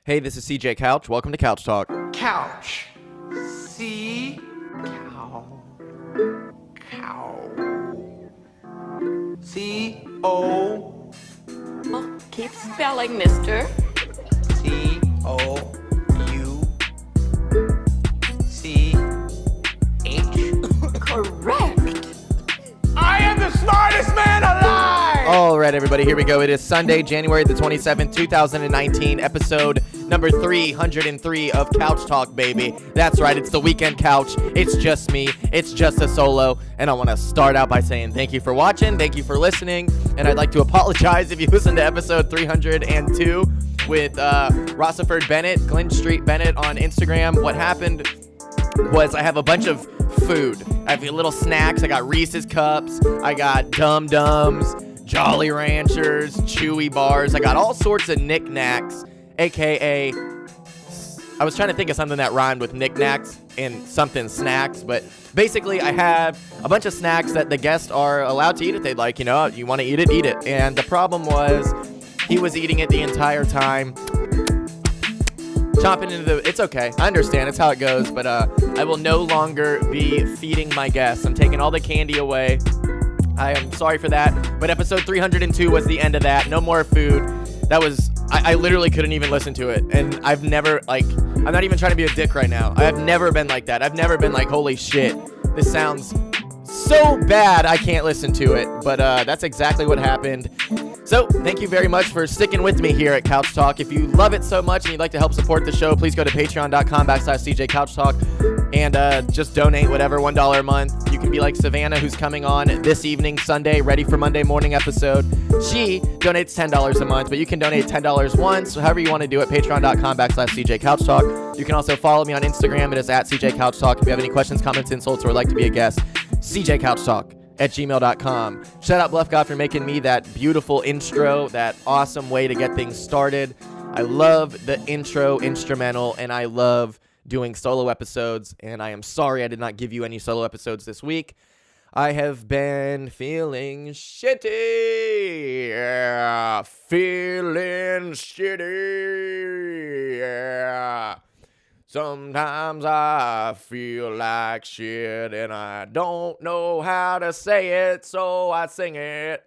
Hey, this is CJ Couch. Welcome to Couch Talk. Couch. C. Cow. Cow. C-O. Oh, keep spelling, mister. C-O-U-C-H. Correct. I am the smartest man alive! All right, everybody, here we go. It is Sunday, January the 27th, 2019, episode number 303 of Couch Talk, baby. That's right, it's the weekend couch. It's just me. It's just a solo. And I want to start out by saying thank you for watching. Thank you for listening. And I'd like to apologize if you listened to episode 302 with Rossiford Bennett, Glenn Street Bennett on Instagram. What happened was I have a bunch of food. I have little snacks. I got Reese's Cups. I got Dum Dums, Jolly Ranchers, Chewy Bars. I got all sorts of knickknacks, a.k.a. I was trying to think of something that rhymed with knickknacks and something snacks, but basically I have a bunch of snacks that the guests are allowed to eat if they'd like. You know, you want to eat it, eat it. And the problem was he was eating it the entire time. Chomping into the... It's okay. I understand. It's how it goes. But I will no longer be feeding my guests. I'm taking all the candy away. I am sorry for that. But episode 302 was the end of that. No more food. That was... I literally couldn't even listen to it. And I've never, like... I'm not even trying to be a dick right now. I have never been like that. I've never been like, holy shit. This sounds so bad I can't listen to it. But that's exactly what happened. So, thank you very much for sticking with me here at Couch Talk. If you love it so much and you'd like to help support the show, please go to patreon.com/CJ Couch Talk and just donate whatever, $1 a month. You can be like Savannah, who's coming on this evening, Sunday, ready for Monday morning episode. She donates $10 a month, but you can donate $10 once, so however you want to do it, patreon.com/CJ Couch Talk. You can also follow me on Instagram. It is at CJ Couch Talk. If you have any questions, comments, insults, or would like to be a guest, CJ Couch Talk at gmail.com. Shout out Bluff God for making me that beautiful intro, that awesome way to get things started. I love the intro instrumental, and I love doing solo episodes, and I am sorry I did not give you any solo episodes this week. I have been feeling shitty. Yeah, feeling shitty. Yeah. Sometimes I feel like shit and I don't know how to say it, so I sing it.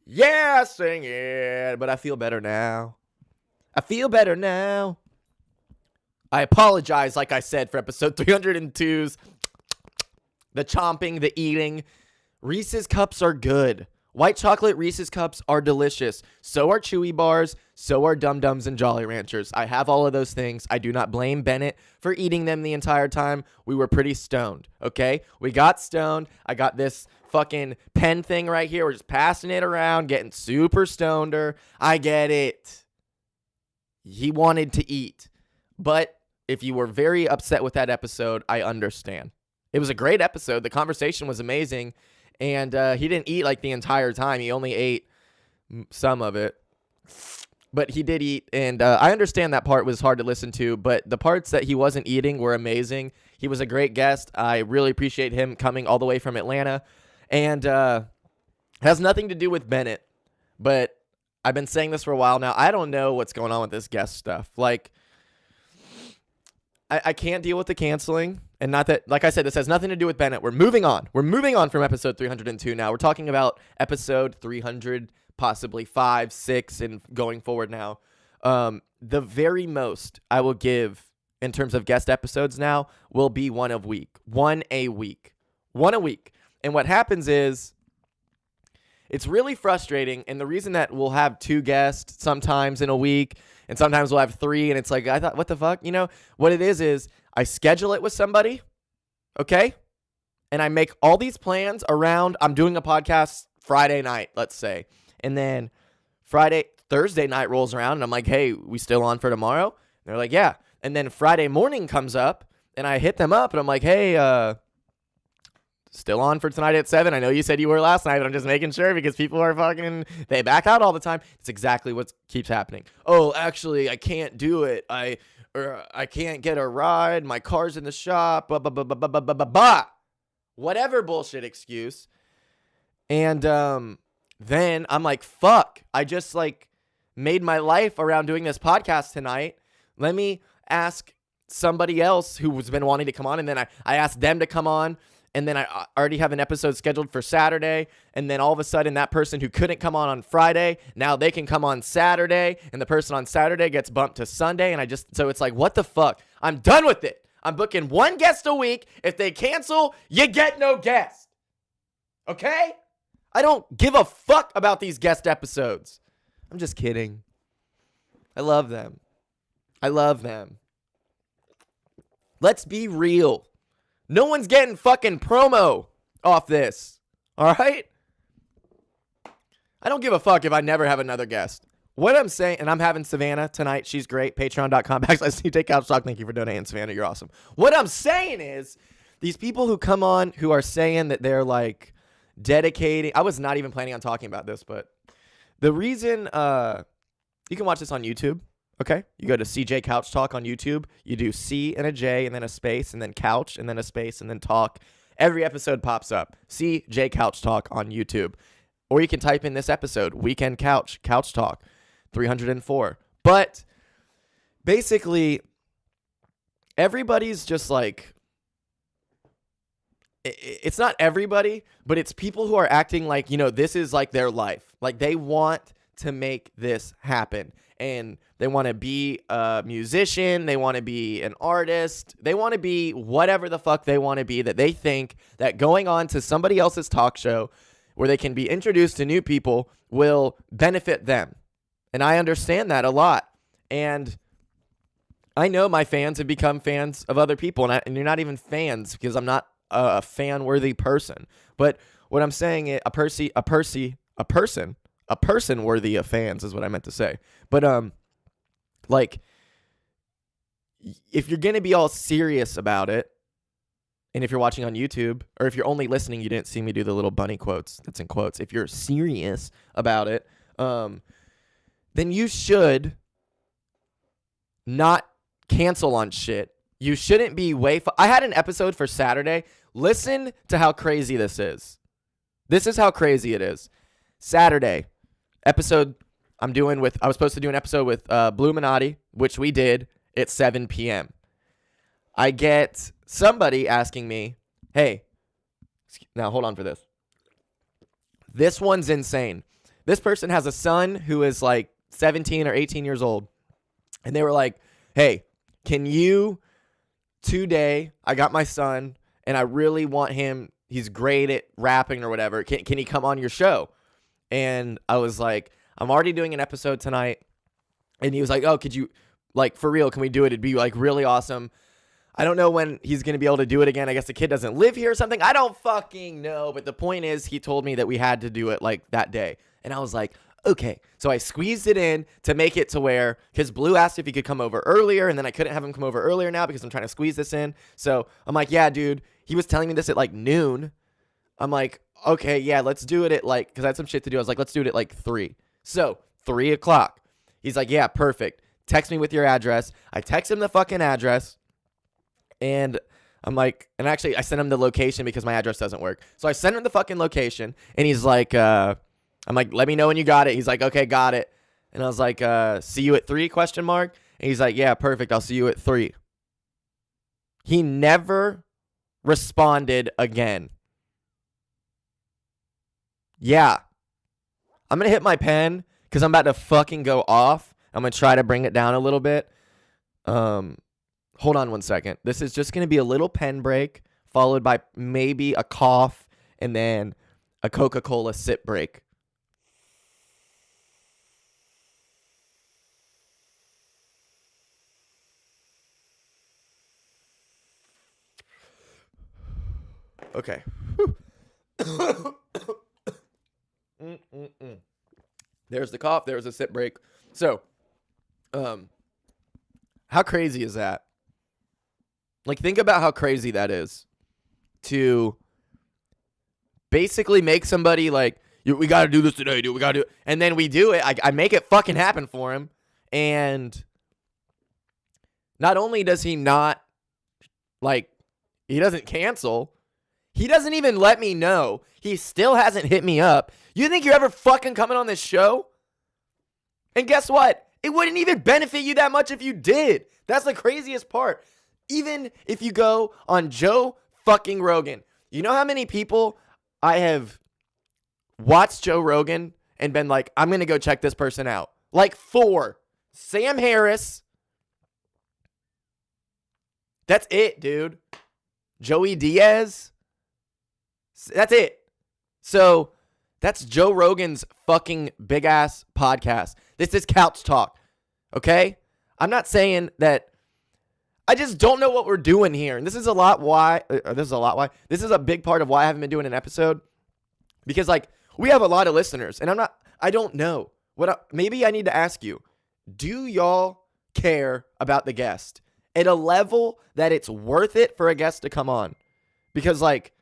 Yeah, sing it. But I feel better now. I feel better now. I apologize, like I said, for episode 302's the chomping, the eating. Reese's Cups are good. White chocolate Reese's Cups are delicious. So are Chewy Bars. So are Dum Dums and Jolly Ranchers. I have all of those things. I do not blame Bennett for eating them the entire time. We were pretty stoned, okay? We got stoned. I got this fucking pen thing right here. We're just passing it around, getting super stoneder. I get it. He wanted to eat. But if you were very upset with that episode, I understand. It was a great episode. The conversation was amazing. And he didn't eat like the entire time. He only ate some of it. But he did eat. And I understand that part was hard to listen to. But the parts that he wasn't eating were amazing. He was a great guest. I really appreciate him coming all the way from Atlanta. And has nothing to do with Bennett. But I've been saying this for a while now. I don't know what's going on with this guest stuff. Like, I can't deal with the canceling. And not that, like I said, this has nothing to do with Bennett. We're moving on. We're moving on from episode 302 now. We're talking about episode 300, possibly 5, 6, and going forward now. The very most I will give in terms of guest episodes now will be one a week. One a week. And what happens is, it's really frustrating. And the reason that we'll have 2 guests sometimes in a week, and sometimes we'll have 3, and it's like, I thought, what the fuck? You know, what it is I schedule it with somebody, okay? And I make all these plans around, I'm doing a podcast Friday night, let's say. And then Thursday night rolls around, and I'm like, hey, we still on for tomorrow? And they're like, yeah. And then Friday morning comes up, and I hit them up, and I'm like, hey, still on for tonight at 7. I know you said you were last night, but I'm just making sure because people are fucking, they back out all the time. It's exactly what keeps happening. Oh, actually, I can't do it. I can't get a ride. My car's in the shop. Whatever bullshit excuse. And then I'm like, fuck. I just like made my life around doing this podcast tonight. Let me ask somebody else who's been wanting to come on, and then I asked them to come on, and then I already have an episode scheduled for Saturday, and then all of a sudden that person who couldn't come on Friday, now they can come on Saturday, and the person on Saturday gets bumped to Sunday, and so it's like, what the fuck? I'm done with it. I'm booking one guest a week. If they cancel, you get no guest. Okay? I don't give a fuck about these guest episodes. I'm just kidding. I love them. I love them. Let's be real. No one's getting fucking promo off this. All right? I don't give a fuck if I never have another guest. What I'm saying, and I'm having Savannah tonight. She's great. Patreon.com/CJ Couch Talk. Thank you for donating, Savannah. You're awesome. What I'm saying is, these people who come on who are saying that they're like dedicating. I was not even planning on talking about this, but the reason, you can watch this on YouTube. Okay, you go to CJ Couch Talk on YouTube. You do C and a J and then a space and then couch and then a space and then talk. Every episode pops up. CJ Couch Talk on YouTube. Or you can type in this episode, Weekend Couch Talk, 304. But basically, everybody's just like, it's not everybody, but it's people who are acting like, this is like their life. Like they want to make this happen. And they want to be a musician. They want to be an artist. They want to be whatever the fuck they want to be, that they think that going on to somebody else's talk show where they can be introduced to new people will benefit them. And I understand that a lot. And I know my fans have become fans of other people. And you're not even fans because I'm not a fan-worthy person. But what I'm saying is a person worthy of fans is what I meant to say. But like, if you're gonna be all serious about it, and if you're watching on YouTube, or if you're only listening, you didn't see me do the little bunny quotes. That's in quotes. If you're serious about it, then you should not cancel on shit. You shouldn't be I had an episode for Saturday. Listen to how crazy this is. This is how crazy it is. Saturday episode I was supposed to do an episode with Bluminati, which we did at 7 p.m. I get somebody asking me, hey, now hold on for this. This one's insane. This person has a son who is like 17 or 18 years old. And they were like, hey, can you today, I got my son and I really want him, he's great at rapping or whatever. Can he come on your show? And I was like, I'm already doing an episode tonight. And he was like, oh, could you, like, for real, can we do it? It'd be, like, really awesome. I don't know when he's going to be able to do it again. I guess the kid doesn't live here or something. I don't fucking know. But the point is, he told me that we had to do it, like, that day. And I was like, okay. So I squeezed it in to make it to where, because Blue asked if he could come over earlier, and then I couldn't have him come over earlier now because I'm trying to squeeze this in. So I'm like, yeah, dude. He was telling me this at, like, noon. I'm like, okay, yeah, let's do it at, like, because I had some shit to do. I was like, let's do it at, like, 3. So 3 o'clock. He's like, yeah, perfect. Text me with your address. I text him the fucking address. And I'm like, and actually I sent him the location because my address doesn't work. So I sent him the fucking location and he's like, I'm like, let me know when you got it. He's like, okay, got it. And I was like, see you at 3 ? And he's like, yeah, perfect. I'll see you at 3. He never responded again. Yeah. I'm going to hit my pen because I'm about to fucking go off. I'm going to try to bring it down a little bit. Hold on one second. This is just going to be a little pen break, followed by maybe a cough, and then a Coca-Cola sip break. Okay. There's the cough. There's a sip break. So, how crazy is that? Like, think about how crazy that is to basically make somebody like, we got to do this today, dude. We got to do it. And then we do it. I make it fucking happen for him. And not only does he not, like, he doesn't cancel, he doesn't even let me know. He still hasn't hit me up. You think you're ever fucking coming on this show? And guess what? It wouldn't even benefit you that much if you did. That's the craziest part. Even if you go on Joe fucking Rogan, you know how many people I have watched Joe Rogan and been like, I'm going to go check this person out. Like 4. Sam Harris. That's it, dude. Joey Diaz. That's it. So that's Joe Rogan's fucking big ass podcast. This is Couch Talk. Okay? I'm not saying that. I just don't know what we're doing here. And this is a lot why. This is a big part of why I haven't been doing an episode. Because, like, we have a lot of listeners. And I don't know. Maybe I need to ask you. Do y'all care about the guest at a level that it's worth it for a guest to come on? Because, like,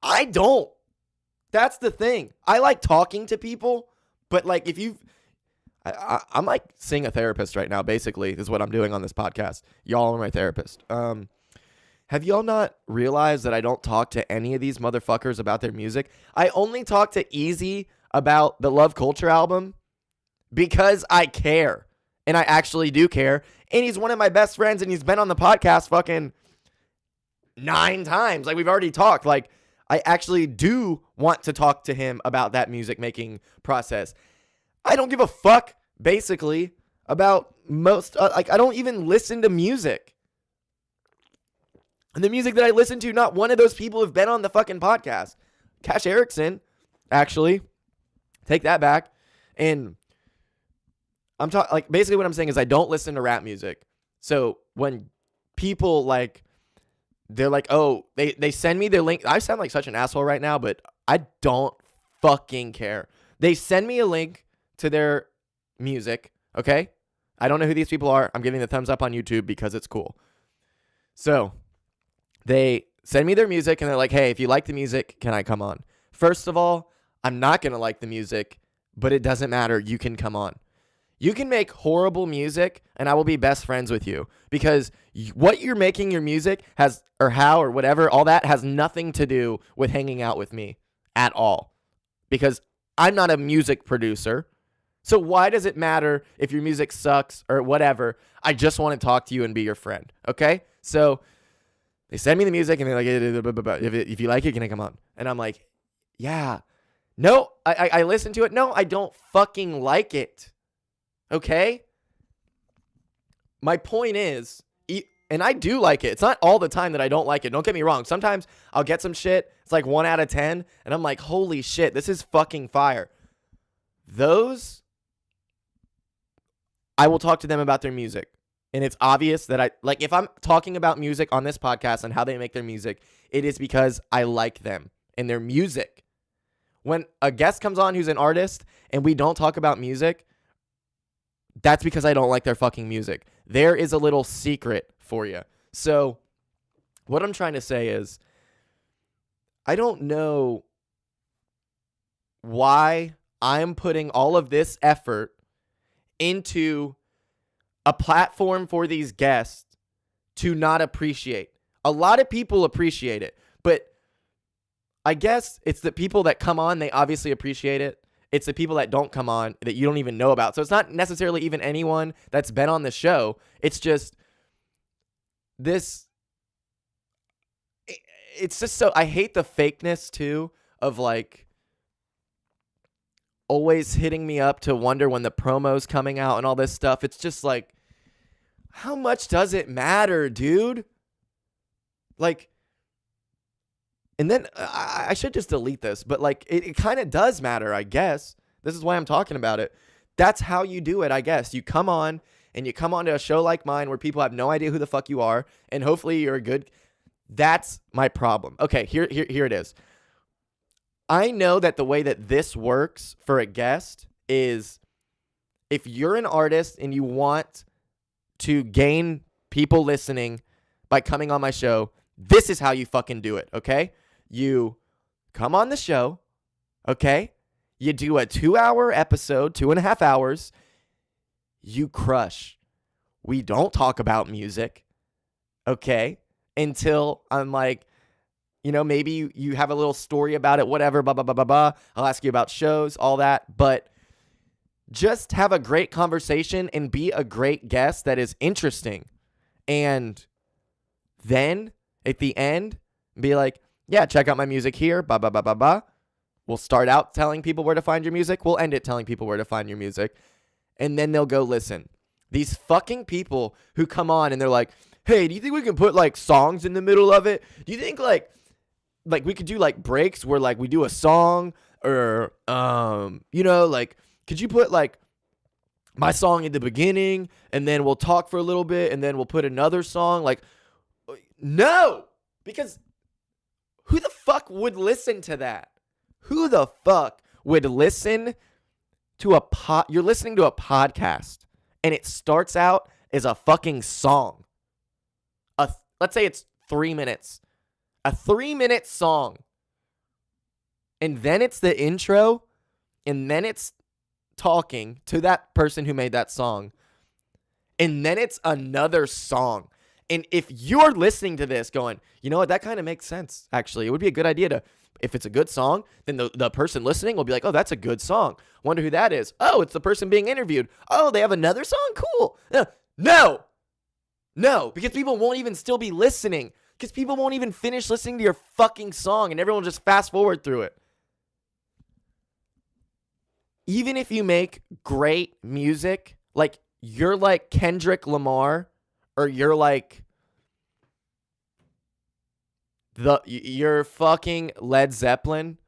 I don't. That's the thing. I like talking to people, but, like, if you've... I'm like seeing a therapist right now, basically, is what I'm doing on this podcast. Y'all are my therapist. Have y'all not realized that I don't talk to any of these motherfuckers about their music? I only talk to Easy about the Love Culture album because I care. And I actually do care. And he's one of my best friends, and he's been on the podcast fucking 9 times. Like, we've already talked. Like, I actually do want to talk to him about that music making process. I don't give a fuck, basically, about most, I don't even listen to music. And the music that I listen to, not one of those people have been on the fucking podcast. Cash Erickson, actually. Take that back. And I'm talking, like, basically what I'm saying is I don't listen to rap music. So when people, like, they're like, oh, they send me their link. I sound like such an asshole right now, but I don't fucking care. They send me a link to their music, okay? I don't know who these people are. I'm giving the thumbs up on YouTube because it's cool. So they send me their music and they're like, hey, if you like the music, can I come on? First of all, I'm not going to like the music, but it doesn't matter. You can come on. You can make horrible music and I will be best friends with you because what you're making your music has, or how, or whatever, all that has nothing to do with hanging out with me at all because I'm not a music producer. So why does it matter if your music sucks or whatever? I just want to talk to you and be your friend, okay? So they send me the music and they're like, if you like it, can I come on? And I'm like, yeah. No, I listen to it. No, I don't fucking like it, okay? My point is, and I do like it. It's not all the time that I don't like it. Don't get me wrong. Sometimes I'll get some shit. It's like 1 out of 10. And I'm like, holy shit, this is fucking fire. Those... I will talk to them about their music. And it's obvious that if I'm talking about music on this podcast and how they make their music, it is because I like them and their music. When a guest comes on who's an artist and we don't talk about music, that's because I don't like their fucking music. There is a little secret for you. So what I'm trying to say is, I don't know why I'm putting all of this effort into a platform for these guests to not appreciate. A lot of people appreciate it, but I guess it's the people that come on, they obviously appreciate it. It's the people that don't come on that you don't even know about. So it's not necessarily even anyone that's been on the show. It's just this. It's just so, I hate the fakeness too of like, always hitting me up to wonder when the promo's coming out and all this stuff. It's just like, how much does it matter, dude? Like, and then I should just delete this, but like, it kind of does matter, I guess. This is why I'm talking about it. That's how you do it, I guess. You come on and you come on to a show like mine where people have no idea who the fuck you are, and hopefully you're a good. That's my problem. Okay, here it is. I know that the way that this works for a guest is if you're an artist and you want to gain people listening by coming on my show, this is how you fucking do it, okay? You come on the show, okay? You do a 2-hour episode, 2.5 hours. You crush. We don't talk about music, okay? Until I'm like, you know, maybe you have a little story about it, whatever, blah, blah, blah, blah, blah. I'll ask you about shows, all that. But just have a great conversation and be a great guest that is interesting. And then at the end, be like, yeah, check out my music here, blah, blah, blah, blah, blah. We'll start out telling people where to find your music. We'll end it telling people where to find your music. And then they'll go listen. These fucking people who come on and they're like, hey, do you think we can put like songs in the middle of it? Do you think like we could do like breaks where like we do a song or, like, could you put like my song in the beginning and then we'll talk for a little bit and then we'll put another song? Like, no, because who the fuck would listen to that? Who the fuck would listen to you're listening to a podcast and it starts out as a fucking song. Let's say it's 3 minutes. A 3-minute song. And then it's the intro. And then it's talking to that person who made that song. And then it's another song. And if you're listening to this going, you know what, that kind of makes sense, actually. It would be a good idea to, if it's a good song, then the person listening will be like, oh, that's a good song. Wonder who that is. Oh, it's the person being interviewed. Oh, they have another song? Cool. No, because people won't even still be listening. Because people won't even finish listening to your fucking song and everyone will just fast forward through it. Even if you make great music, like you're like Kendrick Lamar or you're like you're fucking Led Zeppelin,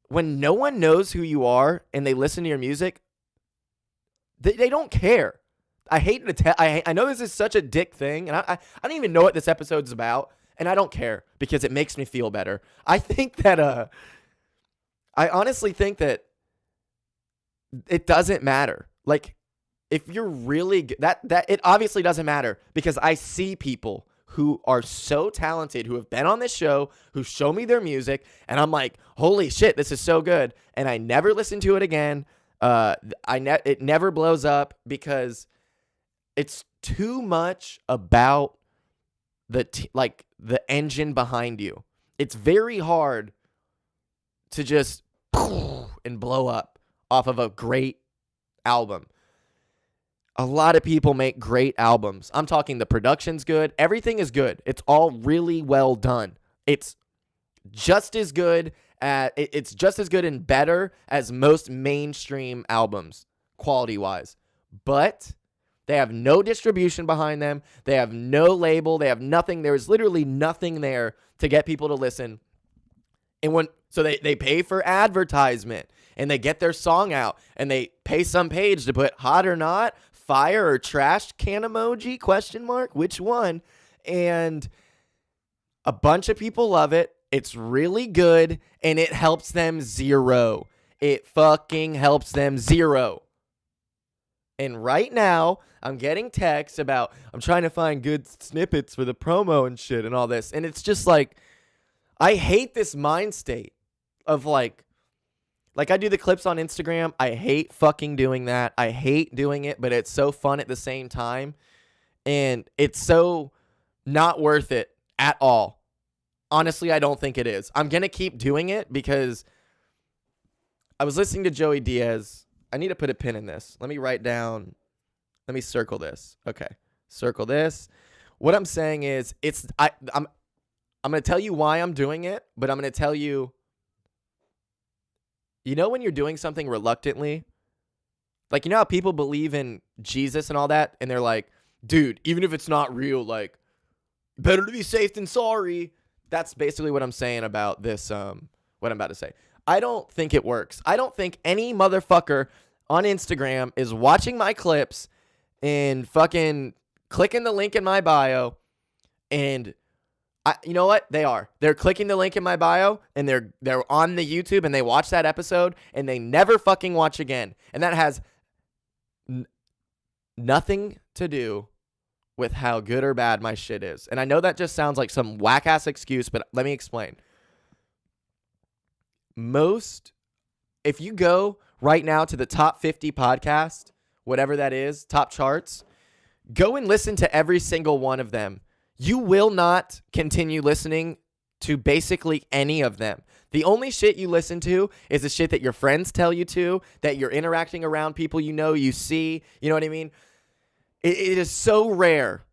when no one knows who you are and they listen to your music, they don't care. I hate to tell. I know this is such a dick thing, and I don't even know what this episode's about, and I don't care because it makes me feel better. I think that I honestly think that it doesn't matter. Like, if you're really that it obviously doesn't matter because I see people who are so talented, who have been on this show, who show me their music, and I'm like, holy shit, this is so good, and I never listen to it again. It never blows up because it's too much about the engine behind you. It's very hard to just and blow up off of a great album. A lot of people make great albums. I'm talking the production's good. Everything is good. It's all really well done. It's just as good and better as most mainstream albums, quality-wise. But they have no distribution behind them. They have no label. They have nothing. There is literally nothing there to get people to listen. And so they pay for advertisement and they get their song out and they pay some page to put hot or not, fire or trash can emoji, ? Which one? And a bunch of people love it. It's really good and it helps them zero. It fucking helps them zero. And right now, I'm getting texts about, I'm trying to find good snippets for the promo and shit and all this. And it's just like, I hate this mind state of like I do the clips on Instagram. I hate fucking doing that. I hate doing it, but it's so fun at the same time. And it's so not worth it at all. Honestly, I don't think it is. I'm going to keep doing it because I was listening to Joey Diaz. I need to put a pin in this. Let me write down. Let me circle this. Okay. Circle this. What I'm saying is I'm going to tell you why I'm doing it, but I'm going to tell you, when you're doing something reluctantly, like, how people believe in Jesus and all that, and they're like, dude, even if it's not real, like, better to be safe than sorry. That's basically what I'm saying about this, what I'm about to say. I don't think it works. I don't think any motherfucker on Instagram is watching my clips and fucking clicking the link in my bio. And you know what? They are. They're clicking the link in my bio and they're on the YouTube and they watch that episode and they never fucking watch again. And that has nothing to do with how good or bad my shit is. And I know that just sounds like some whack ass excuse, but let me explain. If you go right now to the top 50 podcast, whatever that is, top charts, go and listen to every single one of them. You will not continue listening to basically any of them. The only shit you listen to is the shit that your friends tell you to, that you're interacting around people you see. You know what I mean? It is so rare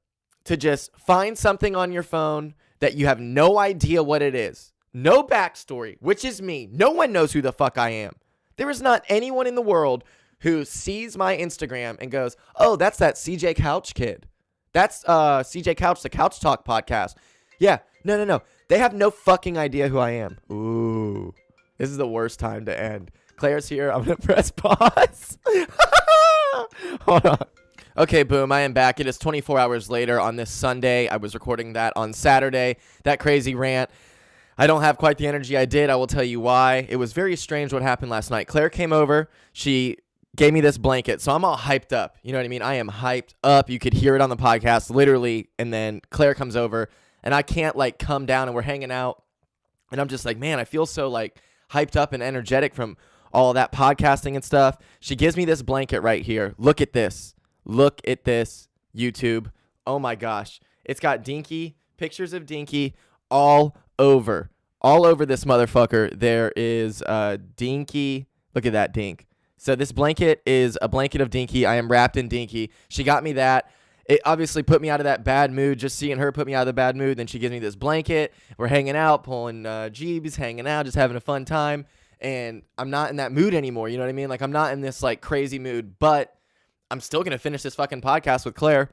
to just find something on your phone that you have no idea what it is. No backstory, which is me. No one knows who the fuck I am. There is not anyone in the world who sees my Instagram and goes, oh, that's that CJ Couch kid. That's CJ Couch, the Couch Talk podcast. Yeah, no. They have no fucking idea who I am. Ooh, this is the worst time to end. Claire's here. I'm going to press pause. Hold on. Okay, boom, I am back. It is 24 hours later on this Sunday. I was recording that on Saturday, that crazy rant. I don't have quite the energy I did. I will tell you why. It was very strange what happened last night. Claire came over. She gave me this blanket, so I'm all hyped up. You know what I mean? I am hyped up. You could hear it on the podcast, literally, and then Claire comes over, and I can't, like, come down, and we're hanging out, and I'm just like, man, I feel so, like, hyped up and energetic from all that podcasting and stuff. She gives me this blanket right here. Look at this. Look at this, YouTube. Oh, my gosh. It's got Dinky, pictures of Dinky all over this motherfucker. There is Dinky. Look at that Dink. So this blanket is a blanket of Dinky. I am wrapped in Dinky. She got me that. It obviously put me out of that bad mood. Just seeing her put me out of the bad mood. Then she gives me this blanket. We're hanging out, pulling jeebs, hanging out, just having a fun time. And I'm not in that mood anymore. You know what I mean? Like, I'm not in this, like, crazy mood. But I'm still going to finish this fucking podcast with Claire.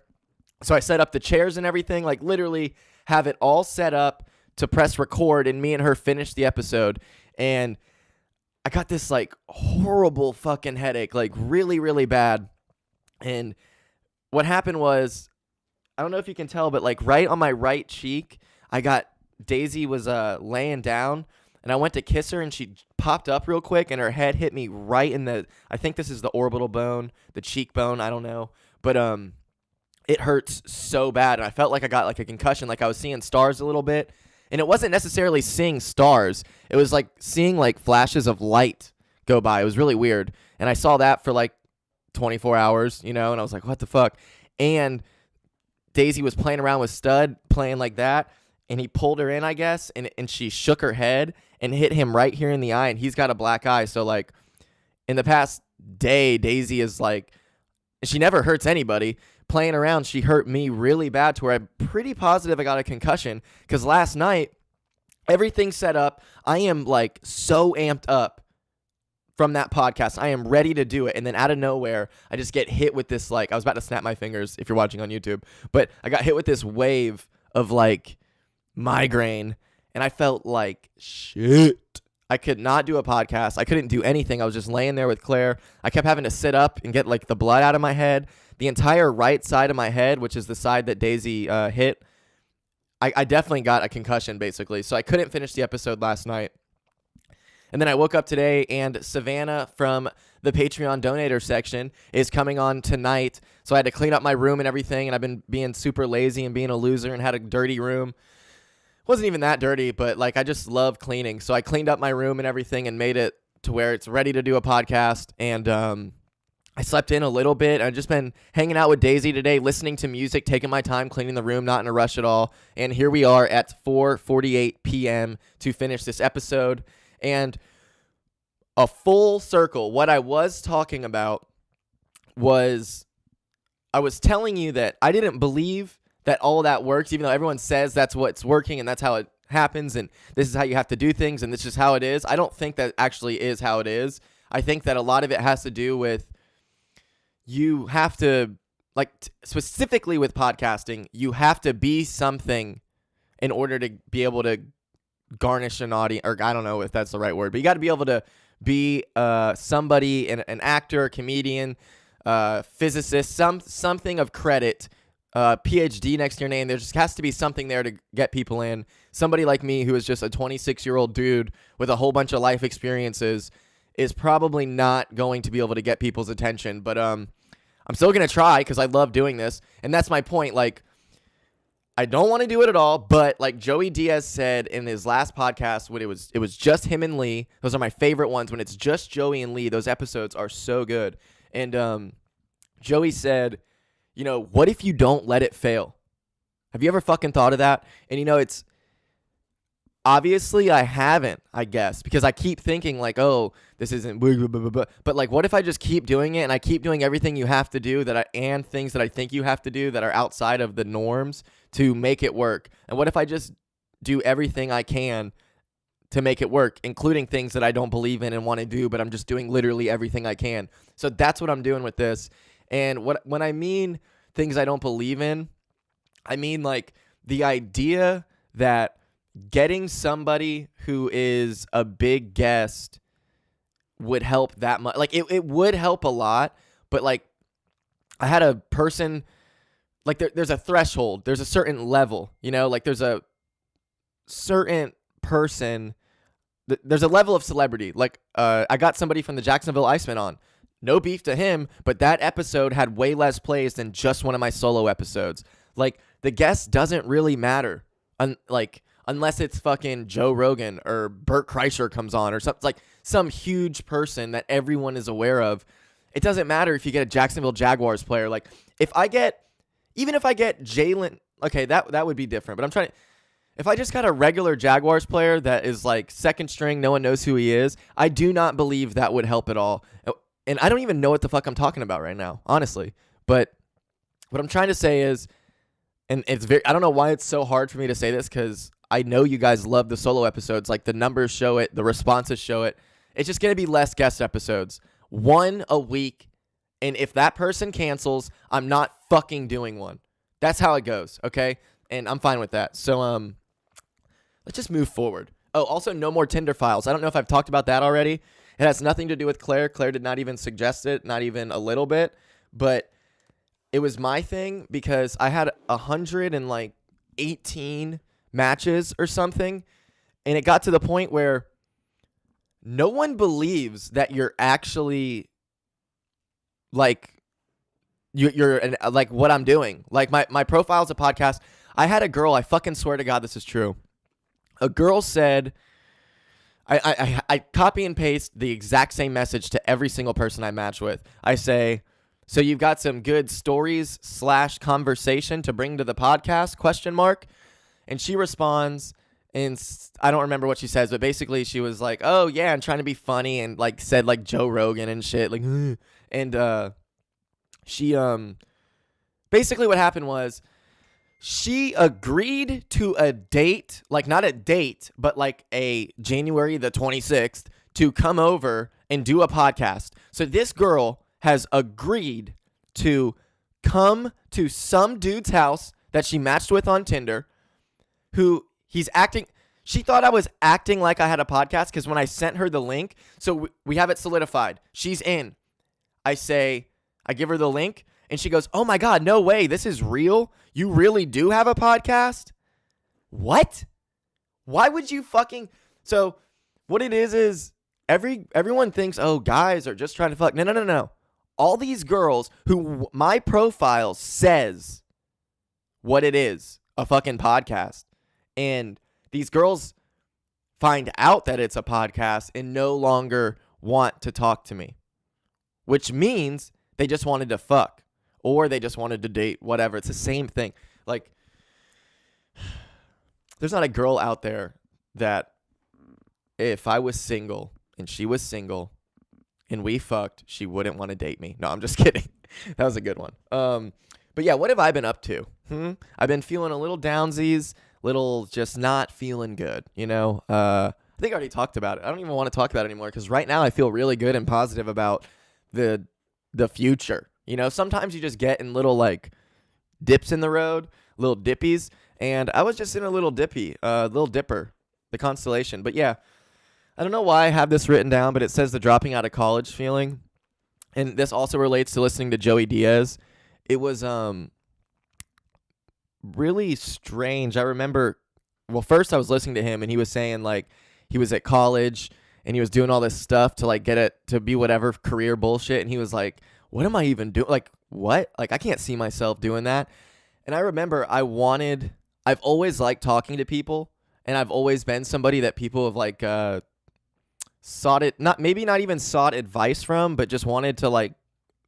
So I set up the chairs and everything. Like, literally have it all set up to press record. And me and her finish the episode. And I got this, like, horrible fucking headache, like, really, really bad. And what happened was, I don't know if you can tell, but, like, right on my right cheek, Daisy was laying down, and I went to kiss her, and she popped up real quick, and her head hit me right in I think this is the orbital bone, the cheekbone, I don't know. But it hurts so bad, and I felt like I got, like, a concussion, like I was seeing stars a little bit. And it wasn't necessarily seeing stars. It was like seeing like flashes of light go by. It was really weird. And I saw that for like 24 hours, you know, and I was like, what the fuck? And Daisy was playing around with Stud, playing like that. And he pulled her in, I guess. And she shook her head and hit him right here in the eye. And he's got a black eye. So like in the past day, Daisy is like, she never hurts anybody. Playing around, she hurt me really bad to where I'm pretty positive I got a concussion because last night, everything's set up. I am like so amped up from that podcast. I am ready to do it. And then out of nowhere, I just get hit with this, like, I was about to snap my fingers if you're watching on YouTube, but I got hit with this wave of like migraine and I felt like shit. I could not do a podcast. I couldn't do anything. I was just laying there with Claire. I kept having to sit up and get like the blood out of my head. The entire right side of my head, which is the side that Daisy hit, I definitely got a concussion, basically. So I couldn't finish the episode last night. And then I woke up today, and Savannah from the Patreon donator section is coming on tonight. So I had to clean up my room and everything, and I've been being super lazy and being a loser and had a dirty room. Wasn't even that dirty, but like I just love cleaning. So I cleaned up my room and everything and made it to where it's ready to do a podcast. And I slept in a little bit. I've just been hanging out with Daisy today, listening to music, taking my time, cleaning the room, not in a rush at all. And here we are at 4:48 p.m. to finish this episode. And a full circle, what I was talking about was I was telling you that I didn't believe that all that works, even though everyone says that's what's working and that's how it happens and this is how you have to do things and this is how it is. I don't think that actually is how it is. I think that a lot of it has to do with you have to, like, specifically with podcasting, you have to be something in order to be able to garnish an audience, or I don't know if that's the right word, but you got to be able to be somebody, an actor, comedian, physicist, something of credit, PhD next to your name. There just has to be something there to get people in. Somebody like me who is just a 26-year-old dude with a whole bunch of life experiences is probably not going to be able to get people's attention, but I'm still going to try because I love doing this, and that's my point. Like, I don't want to do it at all, but like Joey Diaz said in his last podcast, when it was just him and Lee, those are my favorite ones. When it's just Joey and Lee, those episodes are so good. And Joey said, you know, what if you don't let it fail? Have you ever fucking thought of that? And you know, obviously I haven't, I guess, because I keep thinking like, oh, this isn't blah, blah, blah, blah, blah. But like, what if I just keep doing it and I keep doing everything you have to do and things that I think you have to do that are outside of the norms to make it work? And what if I just do everything I can to make it work, including things that I don't believe in and want to do, but I'm just doing literally everything I can? So that's what I'm doing with this. And when I mean things I don't believe in, I mean like the idea that getting somebody who is a big guest would help that much. Like it would help a lot, but like I had a person, like there's a threshold, there's a certain level, you know, like there's a certain person, there's a level of celebrity. Like I got somebody from the Jacksonville Iceman on. No beef to him, but that episode had way less plays than just one of my solo episodes. Like the guest doesn't really matter. Unless it's fucking Joe Rogan or Bert Kreischer comes on or something, like some huge person that everyone is aware of. It doesn't matter if you get a Jacksonville Jaguars player. Like even if I get Jalen, okay, that would be different. But if I just got a regular Jaguars player that is like second string, no one knows who he is, I do not believe that would help at all. And I don't even know what the fuck I'm talking about right now, honestly. But what I'm trying to say is, and I don't know why it's so hard for me to say this, because I know you guys love the solo episodes. Like the numbers show it, the responses show it. It's just going to be less guest episodes. One a week. And if that person cancels, I'm not fucking doing one. That's how it goes, okay? And I'm fine with that. So let's just move forward. Oh, also no more Tinder files. I don't know if I've talked about that already. It has nothing to do with Claire. Claire did not even suggest it, not even a little bit. But it was my thing because I had 118 matches or something, and it got to the point where no one believes that you're actually like you're like what I'm doing. Like my profile's a podcast. I had a girl, I fucking swear to God this is true. A girl said, I copy and paste the exact same message to every single person I match with. I say, so you've got some good stories / conversation to bring to the podcast, ? And she responds, and I don't remember what she says, but basically she was like, oh yeah, I'm trying to be funny, and like said like Joe Rogan and shit, like, and she basically what happened was she agreed to a date, like not a date, but like a January the 26th to come over and do a podcast. So this girl has agreed to come to some dude's house that she matched with on Tinder, who he's acting. She thought I was acting like I had a podcast because when I sent her the link, so we have it solidified. She's in. I give her the link, and she goes, oh my God, no way. This is real? You really do have a podcast? What? Why would you fucking... So what it is everyone thinks, oh, guys are just trying to fuck. No. All these girls who my profile says what it is, a fucking podcast. And these girls find out that it's a podcast and no longer want to talk to me, which means they just wanted to fuck or they just wanted to date, whatever. It's the same thing. Like, there's not a girl out there that if I was single and she was single and we fucked, she wouldn't want to date me. No, I'm just kidding. That was a good one. But yeah, what have I been up to? I've been feeling a little downsies, little just not feeling good, you know? I think I already talked about it. I don't even want to talk about it anymore because right now I feel really good and positive about the future. You know, sometimes you just get in little like dips in the road, little dippies, and I was just in a little little dipper, the constellation. But yeah, I don't know why I have this written down, but it says the dropping out of college feeling. And this also relates to listening to Joey Diaz. It was really strange. I remember, well, first I was listening to him and he was saying like he was at college and he was doing all this stuff to like get it to be whatever career bullshit. And he was like, what am I even doing? Like, what? Like, I can't see myself doing that. And I remember I've always liked talking to people, and I've always been somebody that people have like sought advice from, but just wanted to like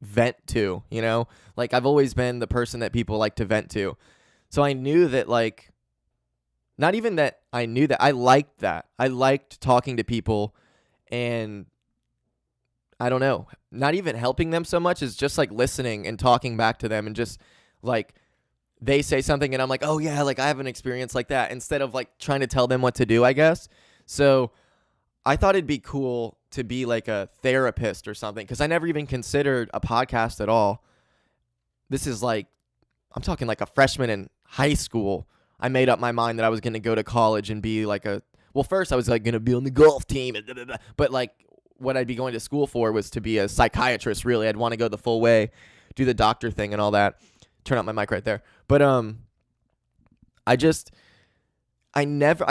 vent to, you know? Like, I've always been the person that people like to vent to. So I knew that like not even that I knew that. I liked that. I liked talking to people and I don't know, not even helping them so much as just like listening and talking back to them and just like they say something and I'm like, oh yeah, like I have an experience like that instead of like trying to tell them what to do, I guess. So I thought it'd be cool to be like a therapist or something because I never even considered a podcast at all. This is like, I'm talking like a freshman in high school. I made up my mind that I was going to go to college and be like first I was like going to be on the golf team, and blah, blah, blah. But like what I'd be going to school for was to be a psychiatrist, really. I'd want to go the full way, do the doctor thing and all that. Turn out my mic right there. But I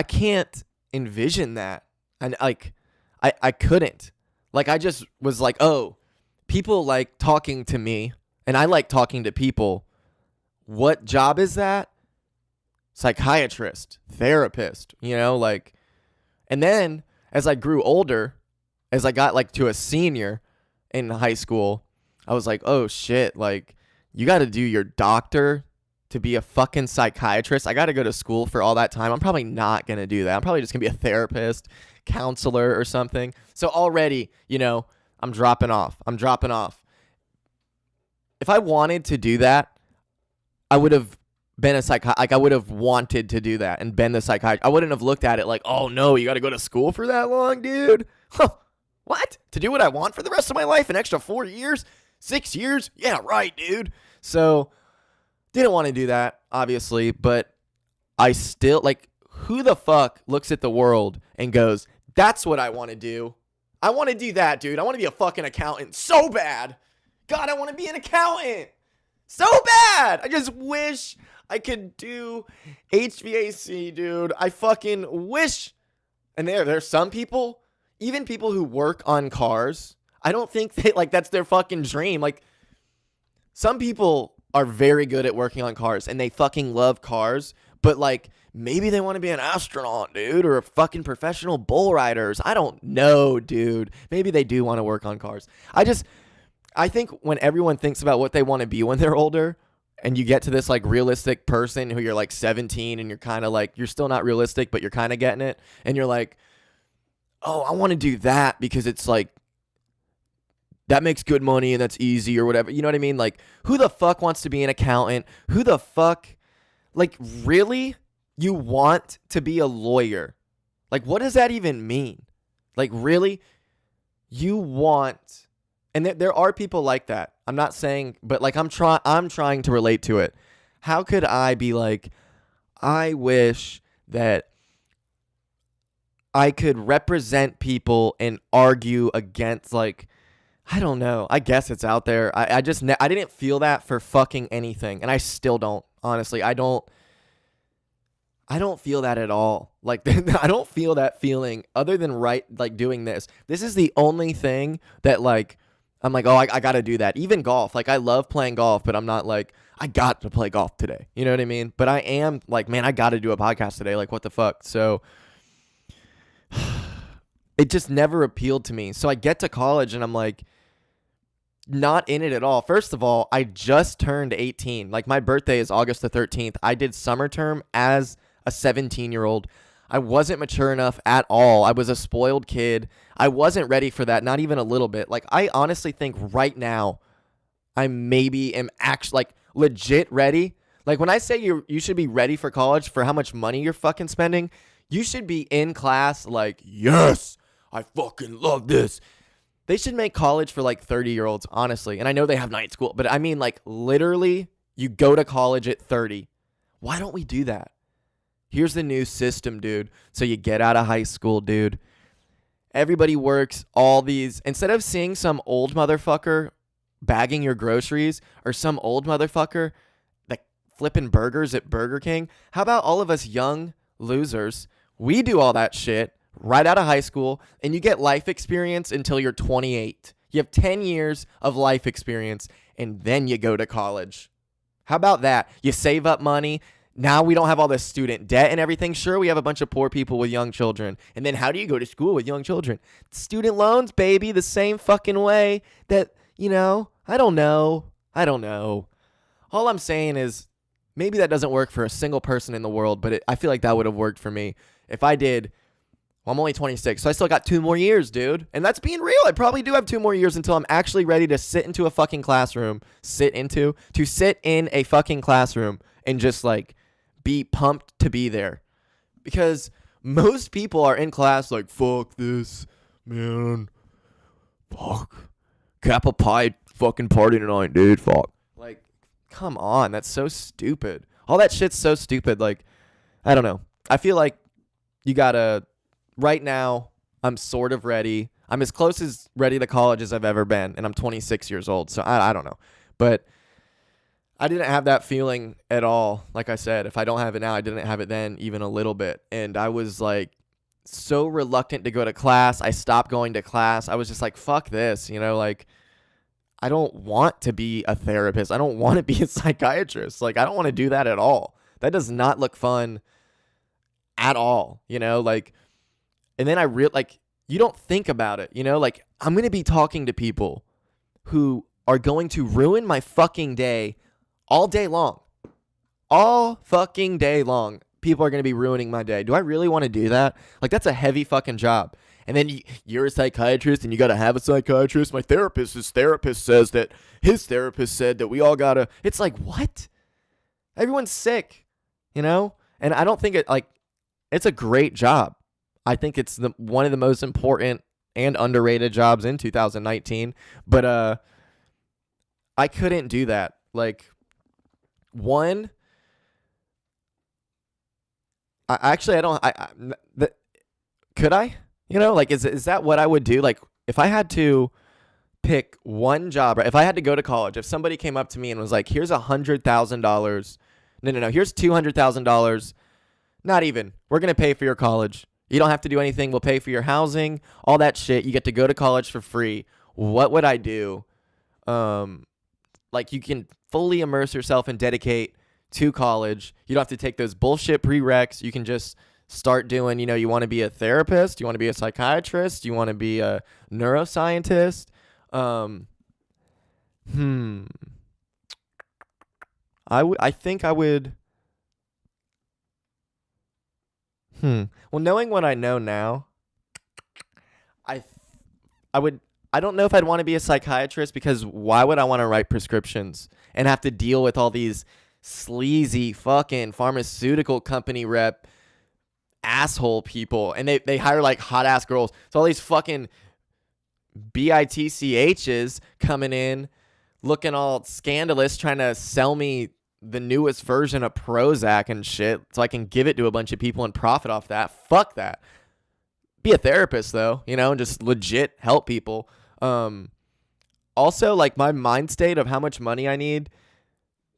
can't envision that. And like, I couldn't. Like, I just was like, oh, people like talking to me and I like talking to people. What job is that? Psychiatrist, therapist, like, and then as I grew older, as I got like to a senior in high school, I was like, oh shit, like you got to do your doctor to be a fucking psychiatrist. I got to go to school for all that time. I'm probably not going to do that. I'm probably just going to be a therapist, counselor or something. So already, I'm dropping off. If I wanted to do that, I would have been I would have wanted to do that and been the psychiatrist. I wouldn't have looked at it like, oh no, you got to go to school for that long, dude. Huh, what? To do what I want for the rest of my life? An extra 4 years? 6 years? Yeah, right, dude. So, didn't want to do that, obviously, but I still, like, who the fuck looks at the world and goes, that's what I want to do. I want to do that, dude. I want to be a fucking accountant so bad. God, I want to be an accountant so bad. I just wish I could do HVAC, dude. I fucking wish. And there's some people, even people who work on cars, I don't think that's their fucking dream. Like, some people are very good at working on cars and they fucking love cars, but like maybe they want to be an astronaut, dude, or a fucking professional bull riders. I don't know, dude. Maybe they do want to work on cars. I think when everyone thinks about what they want to be when they're older, and you get to this like realistic person who you're like 17 and you're kind of like, you're still not realistic, but you're kind of getting it. And you're like, oh, I want to do that because it's like, that makes good money and that's easy or whatever. You know what I mean? Like, who the fuck wants to be an accountant? Who the fuck, like, really? You want to be a lawyer? Like, what does that even mean? Like, really? You want, and there are people like that. I'm not saying, but like, I'm trying to relate to it. How could I be like, I wish that I could represent people and argue against, like, I don't know. I guess it's out there. I didn't feel that for fucking anything. And I still don't, honestly. I don't feel that at all. Like, I don't feel that feeling other than doing this. This is the only thing that like, I'm like, oh, I got to do that. Even golf. Like, I love playing golf, but I'm not like, I got to play golf today. You know what I mean? But I am like, man, I got to do a podcast today. Like, what the fuck? So it just never appealed to me. So I get to college and I'm like, not in it at all. First of all, I just turned 18. Like, my birthday is August the 13th. I did summer term as a 17-year-old. I wasn't mature enough at all. I was a spoiled kid. I wasn't ready for that, not even a little bit. Like, I honestly think right now I maybe am actually like legit ready. Like, when I say you should be ready for college for how much money you're fucking spending, you should be in class like, yes, I fucking love this. They should make college for like 30-year-olds, honestly. And I know they have night school, but I mean, like, literally, you go to college at 30. Why don't we do that? Here's the new system, dude. So you get out of high school, dude. Everybody works all these. Instead of seeing some old motherfucker bagging your groceries or some old motherfucker like flipping burgers at Burger King, how about all of us young losers? We do all that shit right out of high school, and you get life experience until you're 28. You have 10 years of life experience, and then you go to college. How about that? You save up money. Now we don't have all this student debt and everything. Sure, we have a bunch of poor people with young children. And then how do you go to school with young children? Student loans, baby, the same fucking way that, I don't know. All I'm saying is maybe that doesn't work for a single person in the world, but I feel like that would have worked for me. If I did, well, I'm only 26, so I still got 2 more years, dude. And that's being real. I probably do have 2 more years until I'm actually ready to sit into a fucking classroom, sit in a fucking classroom and just like be pumped to be there. Because most people are in class like, fuck this, man. Fuck. Kappa Pi fucking party tonight, dude. Fuck. Like, come on. That's so stupid. All that shit's so stupid. Like, I don't know. I feel like you gotta, right now, I'm sort of ready. I'm as close as ready to college as I've ever been, and I'm 26 years old, so I don't know. But I didn't have that feeling at all. Like I said, if I don't have it now, I didn't have it then even a little bit. And I was like so reluctant to go to class. I stopped going to class. I was just like, fuck this, you know, like I don't want to be a therapist. I don't want to be a psychiatrist. Like I don't want to do that at all. That does not look fun at all, you know, like, and then you don't think about it, you know, like I'm going to be talking to people who are going to ruin my fucking day all day long. All fucking day long. People are going to be ruining my day. Do I really want to do that? Like, that's a heavy fucking job. And then you're a psychiatrist and you got to have a psychiatrist. My his therapist says that his therapist said that we all got to. It's like, what? Everyone's sick, you know? And I don't think it's a great job. I think it's one of the most important and underrated jobs in 2019. But I couldn't do that. Like, one, could I? You know, like, is that what I would do? Like, if I had to pick one job, right? If I had to go to college, if somebody came up to me and was like, here's $100,000. No, here's $200,000. Not even. We're going to pay for your college. You don't have to do anything. We'll pay for your housing, all that shit. You get to go to college for free. What would I do? Like, you can fully immerse yourself and dedicate to college. You don't have to take those bullshit prereqs. You can just start doing, you know, you want to be a therapist, you want to be a psychiatrist, you want to be a neuroscientist. I think I would. Well, knowing what I know now, I don't know if I'd want to be a psychiatrist, because why would I want to write prescriptions and have to deal with all these sleazy fucking pharmaceutical company rep asshole people, and they hire like hot ass girls. So all these fucking bitchs coming in looking all scandalous, trying to sell me the newest version of Prozac and shit so I can give it to a bunch of people and profit off that. Fuck that. Be a therapist though, you know, and just legit help people. Also, like, my mind state of how much money I need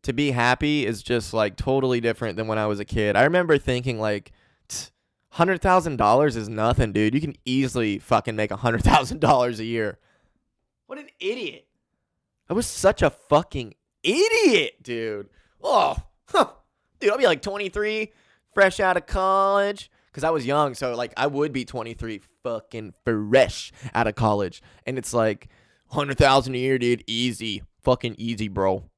to be happy is just like totally different than when I was a kid. I remember thinking like, $100,000 is nothing, dude. You can easily fucking make $100,000 a year. What an idiot. I was such a fucking idiot, dude. Oh, dude, I'll be like 23, fresh out of college. Because I was young, so like I would be 23 fucking fresh out of college. And it's like $100,000 a year, dude. Easy. Fucking easy, bro.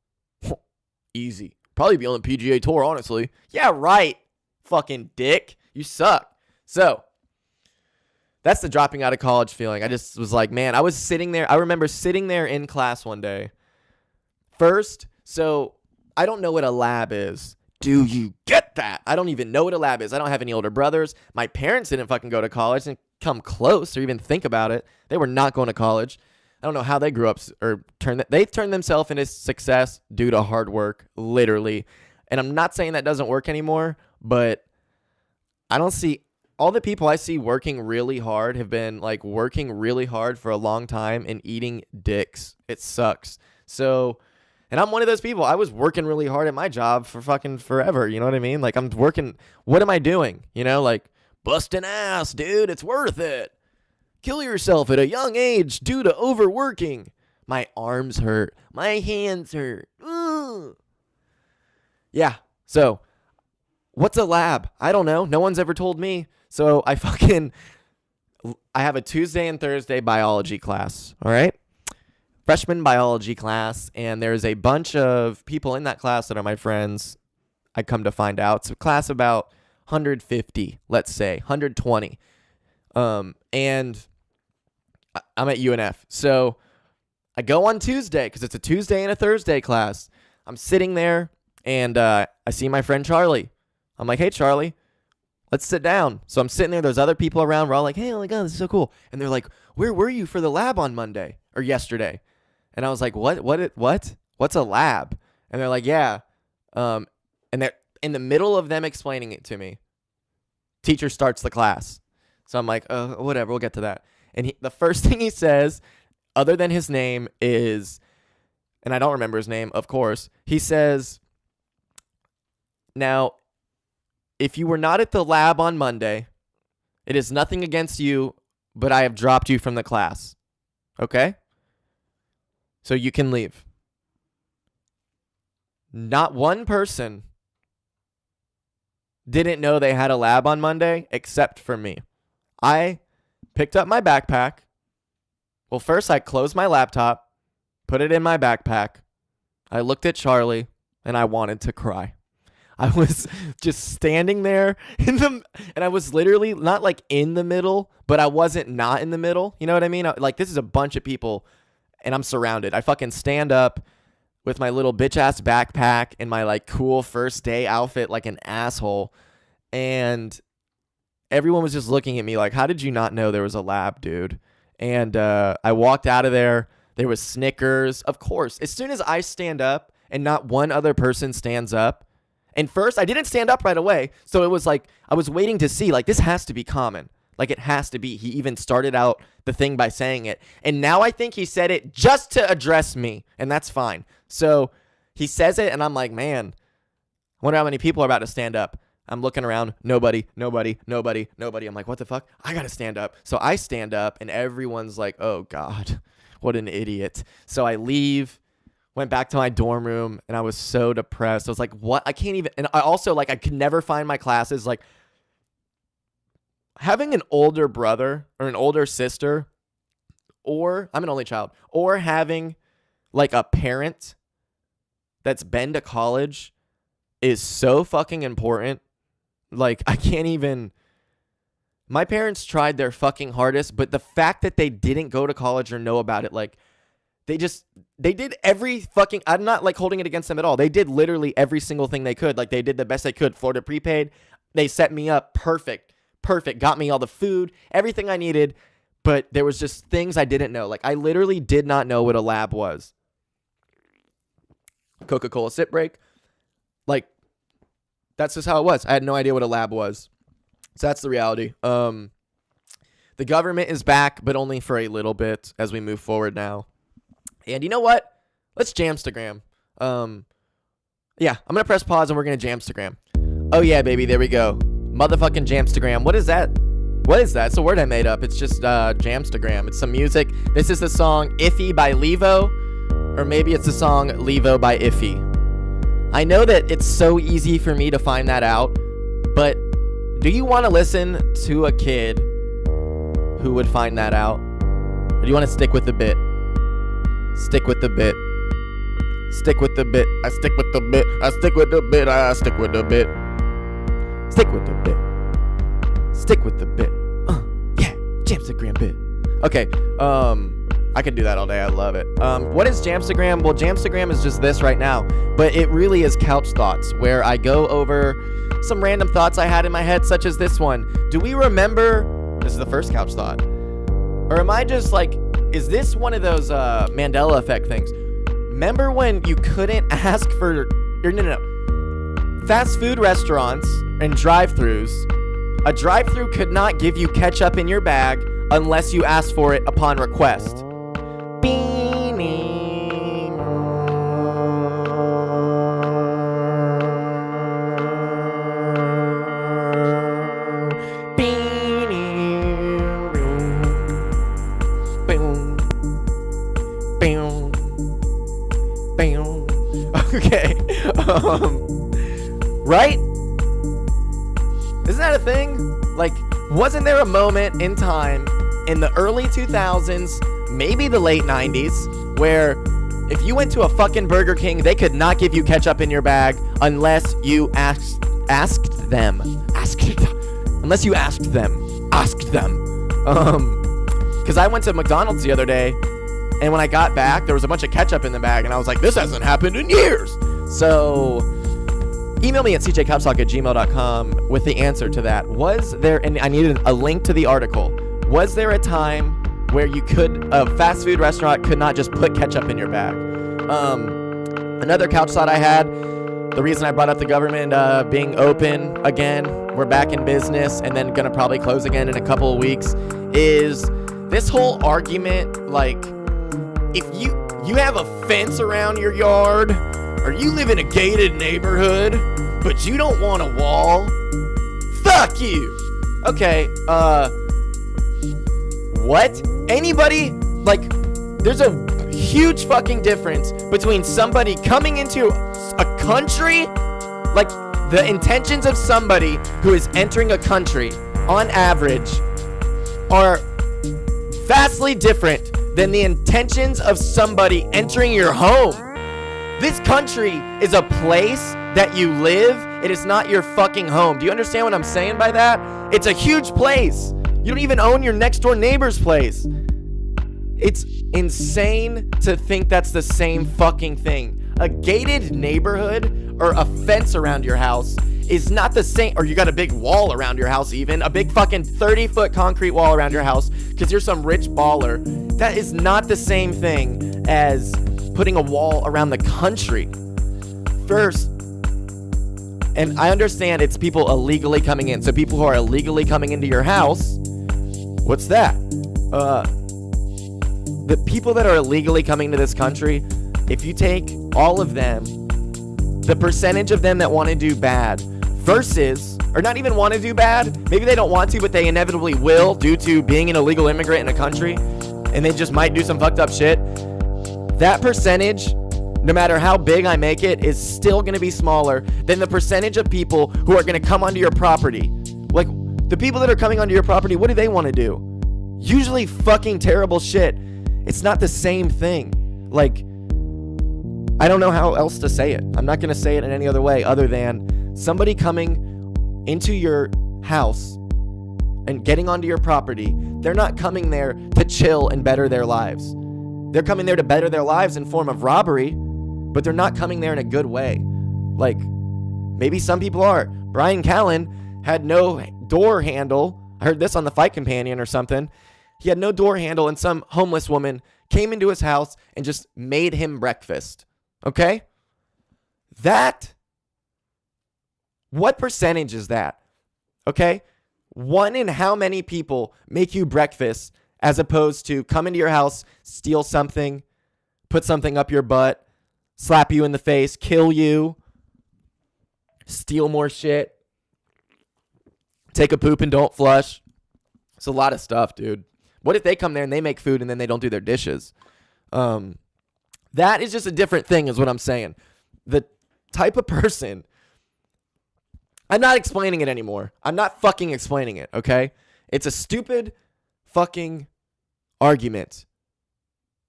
Easy. Probably be on the PGA Tour, honestly. Yeah, right. Fucking dick. You suck. So, that's the dropping out of college feeling. I just was like, man, I was sitting there. I remember sitting there in class one day. First, so I don't know what a lab is. Do you get that? I don't even know what a lab is. I don't have any older brothers. My parents didn't fucking go to college and come close or even think about it. They were not going to college. I don't know how they grew up or they turned themselves into success due to hard work, literally. And I'm not saying that doesn't work anymore, but I don't see all the people I see working really hard have been like working really hard for a long time and eating dicks. It sucks. So, and I'm one of those people. I was working really hard at my job for fucking forever. You know what I mean? Like, I'm working. What am I doing? You know, like, busting ass, dude. It's worth it. Kill yourself at a young age due to overworking. My arms hurt. My hands hurt. Ugh. Yeah. So, what's a lab? I don't know. No one's ever told me. So I have a Tuesday and Thursday biology class. All right. Freshman biology class. And there's a bunch of people in that class that are my friends. I come to find out. It's a class about 150, let's say, 120. And I'm at UNF. So I go on Tuesday because it's a Tuesday and a Thursday class. I'm sitting there and I see my friend Charlie. I'm like, hey, Charlie, let's sit down. So I'm sitting there. There's other people around. We're all like, hey, oh my God, this is so cool. And they're like, where were you for the lab on Monday or yesterday? And I was like, what? What's a lab? And they're like, yeah. And they're in the middle of them explaining it to me. Teacher starts the class. So I'm like, whatever, we'll get to that. And the first thing he says, other than his name, is, and I don't remember his name, of course, he says, now, if you were not at the lab on Monday, it is nothing against you, but I have dropped you from the class. Okay? So you can leave. Not one person didn't know they had a lab on Monday except for me. I picked up my backpack. Well, first I closed my laptop, put it in my backpack. I looked at Charlie and I wanted to cry. I was just standing there and I was literally not like in the middle, but I wasn't not in the middle. You know what I mean? Like, this is a bunch of people and I'm surrounded. I fucking stand up with my little bitch ass backpack and my like cool first day outfit like an asshole. And everyone was just looking at me like, how did you not know there was a lab, dude? And I walked out of there. There was Snickers. Of course, as soon as I stand up and not one other person stands up. And first, I didn't stand up right away. So it was like, I was waiting to see, like, this has to be common. Like, it has to be. He even started out the thing by saying it. And now I think he said it just to address me. And that's fine. So he says it, and I'm like, man, I wonder how many people are about to stand up. I'm looking around. Nobody. I'm like, what the fuck? I got to stand up. So I stand up, and everyone's like, oh, God, what an idiot. So I leave. Went back to my dorm room, and I was so depressed. I was like, what? I can't even. And I also, like, I could never find my classes. Like, having an older brother or an older sister, or I'm an only child, or having, like, a parent that's been to college is so fucking important. Like, I can't even. My parents tried their fucking hardest, but the fact that they didn't go to college or know about it, like, they did every fucking, I'm not like holding it against them at all. They did literally every single thing they could. Like, they did the best they could. Florida prepaid. They set me up perfect. Got me all the food, everything I needed. But there was just things I didn't know. Like, I literally did not know what a lab was. Coca-Cola sip break. Like, that's just how it was. I had no idea what a lab was. So that's the reality. The government is back, but only for a little bit as we move forward now. And you know what? Let's Jamstagram. Yeah, I'm going to press pause and we're going to Jamstagram. Oh, yeah, baby. There we go. Motherfucking Jamstagram. What is that? What is that? It's a word I made up. It's just Jamstagram. It's some music. This is the song Iffy by Levo. Or maybe it's the song Levo by Iffy. I know that it's so easy for me to find that out. But do you want to listen to a kid who would find that out? Or do you want to stick with the bit? Stick with the bit. Stick with the bit. I stick with the bit. I stick with the bit. I stick with the bit. Stick with the bit. Stick with the bit. Yeah, Jamstagram bit. Okay, I could do that all day. I love it. What is Jamstagram? Well, Jamstagram is just this right now, but it really is couch thoughts, where I go over some random thoughts I had in my head, such as this one. Do we remember? This is the first couch thought. Or am I just like, is this one of those Mandela effect things? Remember when you couldn't ask for, fast food restaurants and drive-thrus, a drive-thru could not give you ketchup in your bag unless you asked for it upon request. Okay. Right? Isn't that a thing? Like, wasn't there a moment in time in the early 2000s, maybe the late 90s, where If you went to a fucking Burger King, they could not give you ketchup in your bag unless you asked them. Unless you asked them. Because I went to McDonald's the other day, and when I got back, there was a bunch of ketchup in the bag, and I was like, this hasn't happened in years. So email me at cjcouchtalk@gmail.com with the answer to that. Was there, and I needed a link to the article, was there a time where a fast food restaurant could not just put ketchup in your bag? Another couch thought I had, the reason I brought up the government being open again, we're back in business and then gonna probably close again in a couple of weeks, is this whole argument, like, if you have a fence around your yard, or you live in a gated neighborhood, but you don't want a wall, fuck you. Okay, what? Anybody, like, there's a huge fucking difference between somebody coming into a country, like, the intentions of somebody who is entering a country, on average, are vastly different than the intentions of somebody entering your home. This country is a place that you live. It is not your fucking home. Do you understand what I'm saying by that? It's a huge place. You don't even own your next door neighbor's place. It's insane to think that's the same fucking thing. A gated neighborhood or a fence around your house is not the same, or you got a big wall around your house, even a big fucking 30-foot concrete wall around your house because you're some rich baller. That is not the same thing as putting a wall around the country. First, and I understand it's people illegally coming in. So people who are illegally coming into your house, what's that? The people that are illegally coming to this country, if you take all of them, the percentage of them that want to do bad versus, or not even want to do bad, maybe they don't want to, but they inevitably will due to being an illegal immigrant in a country, and they just might do some fucked up shit. That percentage, no matter how big I make it, is still going to be smaller than the percentage of people who are going to come onto your property. Like, the people that are coming onto your property, what do they want to do? Usually fucking terrible shit. It's not the same thing. Like, I don't know how else to say it. I'm not going to say it in any other way other than somebody coming into your house and getting onto your property. They're not coming there to chill and better their lives. They're coming there to better their lives in form of robbery, but they're not coming there in a good way. Like, maybe some people are. Brian Callen had no door handle. I heard this on the Fight Companion or something. He had no door handle, and some homeless woman came into his house and just made him breakfast. Okay? What percentage is that? Okay? One in how many people make you breakfast as opposed to come into your house, steal something, put something up your butt, slap you in the face, kill you, steal more shit, take a poop and don't flush. It's a lot of stuff, dude. What if they come there and they make food and then they don't do their dishes? That is just a different thing is what I'm saying. The type of person, I'm not explaining it anymore. I'm not fucking explaining it, okay? It's a stupid fucking argument.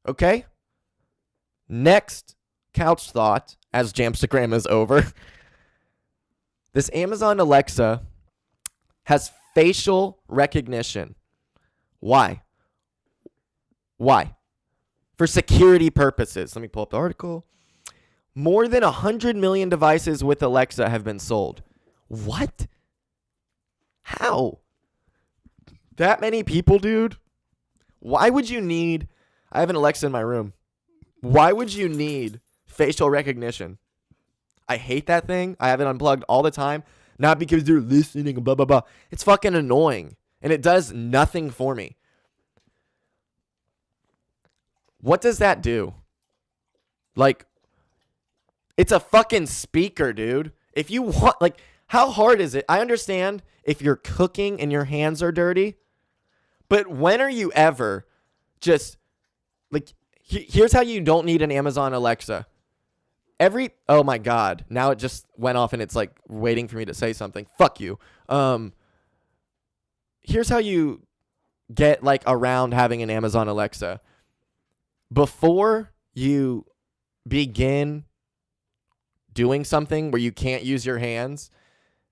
Okay? Next couch thought, as Jamstagram is over. This Amazon Alexa has facial recognition. Why? For security purposes. Let me pull up the article. More than 100 million devices with Alexa have been sold. What? How? That many people, dude? Why would you need... I have an Alexa in my room. Why would you need facial recognition? I hate that thing. I have it unplugged all the time. Not because they're listening, blah, blah, blah. It's fucking annoying. And it does nothing for me. What does that do? Like, it's a fucking speaker, dude. If you want, like, how hard is it? I understand if you're cooking and your hands are dirty. But when are you ever just, like, here's how you don't need an Amazon Alexa. Oh my God. Now it just went off and it's like waiting for me to say something. Fuck you. Here's how you get like around having an Amazon Alexa. Before you begin doing something where you can't use your hands,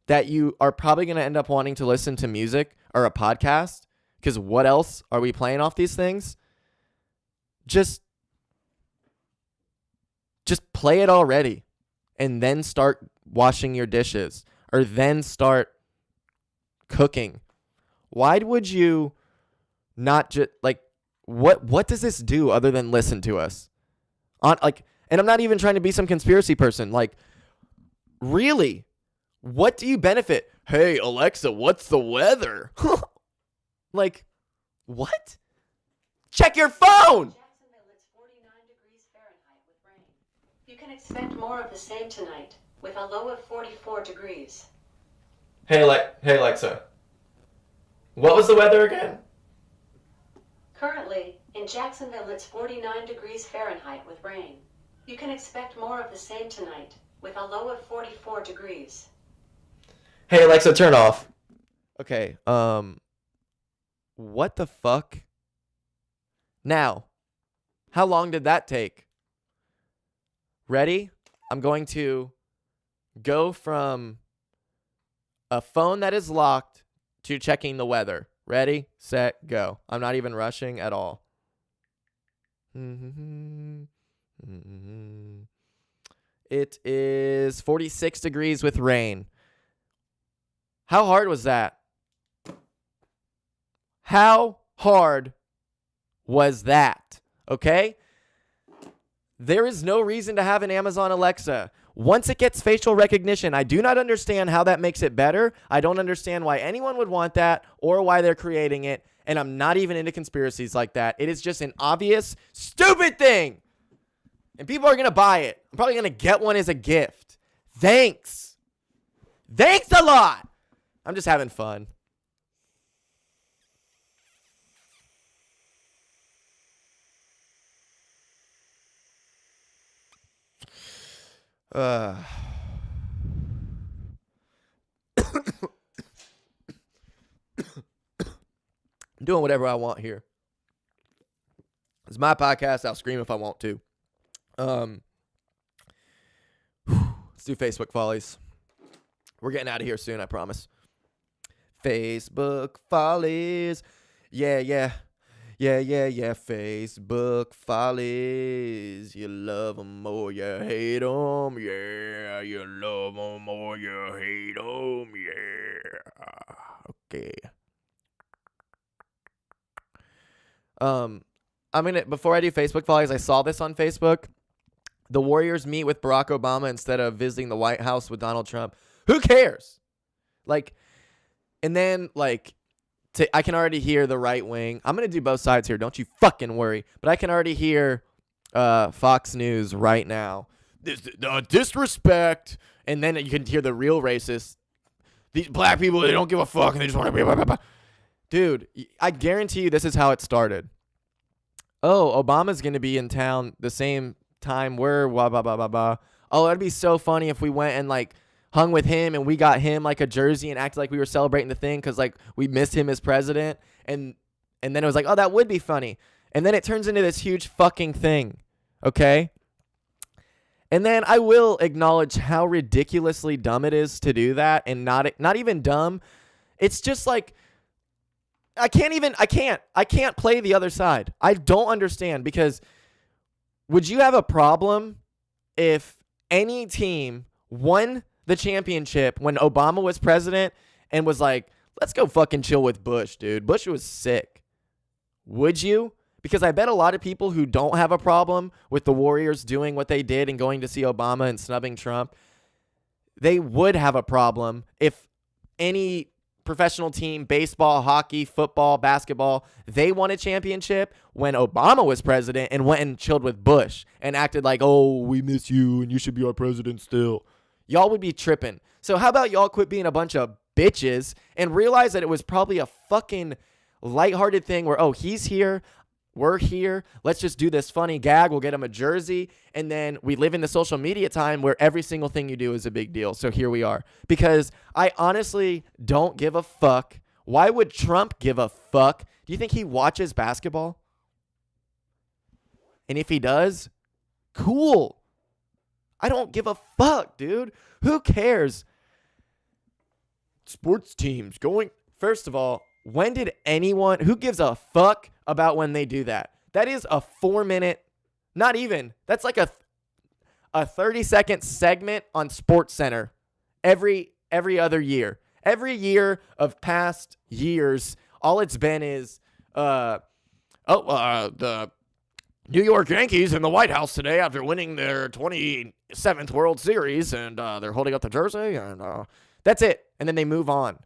that you are probably going to end up wanting to listen to music or a podcast, because what else are we playing off these things? Just play it already, and then start washing your dishes, or then start cooking. Why would you not just, like, what does this do other than listen to us? And I'm not even trying to be some conspiracy person. Like, really, what do you benefit? Hey, Alexa, what's the weather? Like, what? Check your phone! Jacksonville, it's 49 degrees Fahrenheit with rain. You can expect more of the same tonight, with a low of 44 degrees. Hey, Alexa, what was the weather again? Currently, in Jacksonville, it's 49 degrees Fahrenheit with rain. You can expect more of the same tonight, with a low of 44 degrees. Hey, Alexa, turn off. Okay, what the fuck? Now, how long did that take? Ready? I'm going to go from a phone that is locked to checking the weather. Ready, set, go. I'm not even rushing at all. It is 46 degrees with rain. How hard was that? How hard was that? Okay? There is no reason to have an Amazon Alexa. Once it gets facial recognition, I do not understand how that makes it better. I don't understand why anyone would want that or why they're creating it. And I'm not even into conspiracies like that. It is just an obvious, stupid thing. And people are going to buy it. I'm probably going to get one as a gift. Thanks. Thanks a lot. I'm just having fun. I'm doing whatever I want here. It's my podcast. I'll scream if I want to. Let's do Facebook Follies. We're getting out of here soon, I promise. Facebook Follies. Yeah. Facebook Follies. You love them or you hate them. Yeah, you love them or you hate them. Yeah. Okay. Before I do Facebook Follies, I saw this on Facebook. The Warriors meet with Barack Obama instead of visiting the White House with Donald Trump. Who cares? And then I can already hear the right wing. I'm going to do both sides here. Don't you fucking worry. But I can already hear Fox News right now. This disrespect. And then you can hear the real racists. These black people, they don't give a fuck and they just want to be blah, blah, blah. Dude, I guarantee you this is how it started. Oh, Obama's going to be in town the same time we're blah, blah, blah, blah, blah. Oh, it'd be so funny if we went and hung with him and we got him a jersey and acted like we were celebrating the thing because we missed him as president. And then it was oh, that would be funny. And then it turns into this huge fucking thing. Okay? And then I will acknowledge how ridiculously dumb it is to do that, and not even dumb. It's just I can't play the other side. I don't understand, because would you have a problem if any team won the championship when Obama was president and was let's go fucking chill with Bush, dude. Bush was sick. Would you? Because I bet a lot of people who don't have a problem with the Warriors doing what they did and going to see Obama and snubbing Trump, they would have a problem if any professional team, baseball, hockey, football, basketball, they won a championship when Obama was president and went and chilled with Bush and acted oh, we miss you and you should be our president still. Y'all would be tripping. So how about y'all quit being a bunch of bitches and realize that it was probably a fucking lighthearted thing where, oh, he's here, we're here, let's just do this funny gag, we'll get him a jersey, and then we live in the social media time where every single thing you do is a big deal. So here we are. Because I honestly don't give a fuck. Why would Trump give a fuck? Do you think he watches basketball? And if he does, cool. I don't give a fuck, dude. Who cares? Sports teams going. First of all, when did anyone, who gives a fuck about when they do that? That is a 4-minute, not even. That's like a 30-second segment on Sports Center every other year. Every year of past years, all it's been is, the New York Yankees in the White House today after winning their 27th World Series, and they're holding up the jersey, and that's it. And then they move on.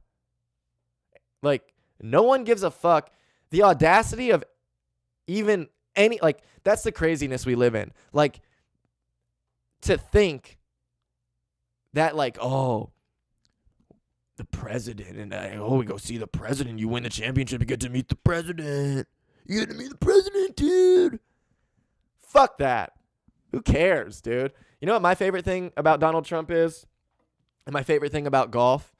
Like, no one gives a fuck. The audacity of even any, like, that's the craziness we live in. Like, to think that, like, oh, the president, and we go see the president. You win the championship, you get to meet the president. You get to meet the president, dude. Fuck that. Who cares, dude? You know what my favorite thing about Donald Trump is? And my favorite thing about golf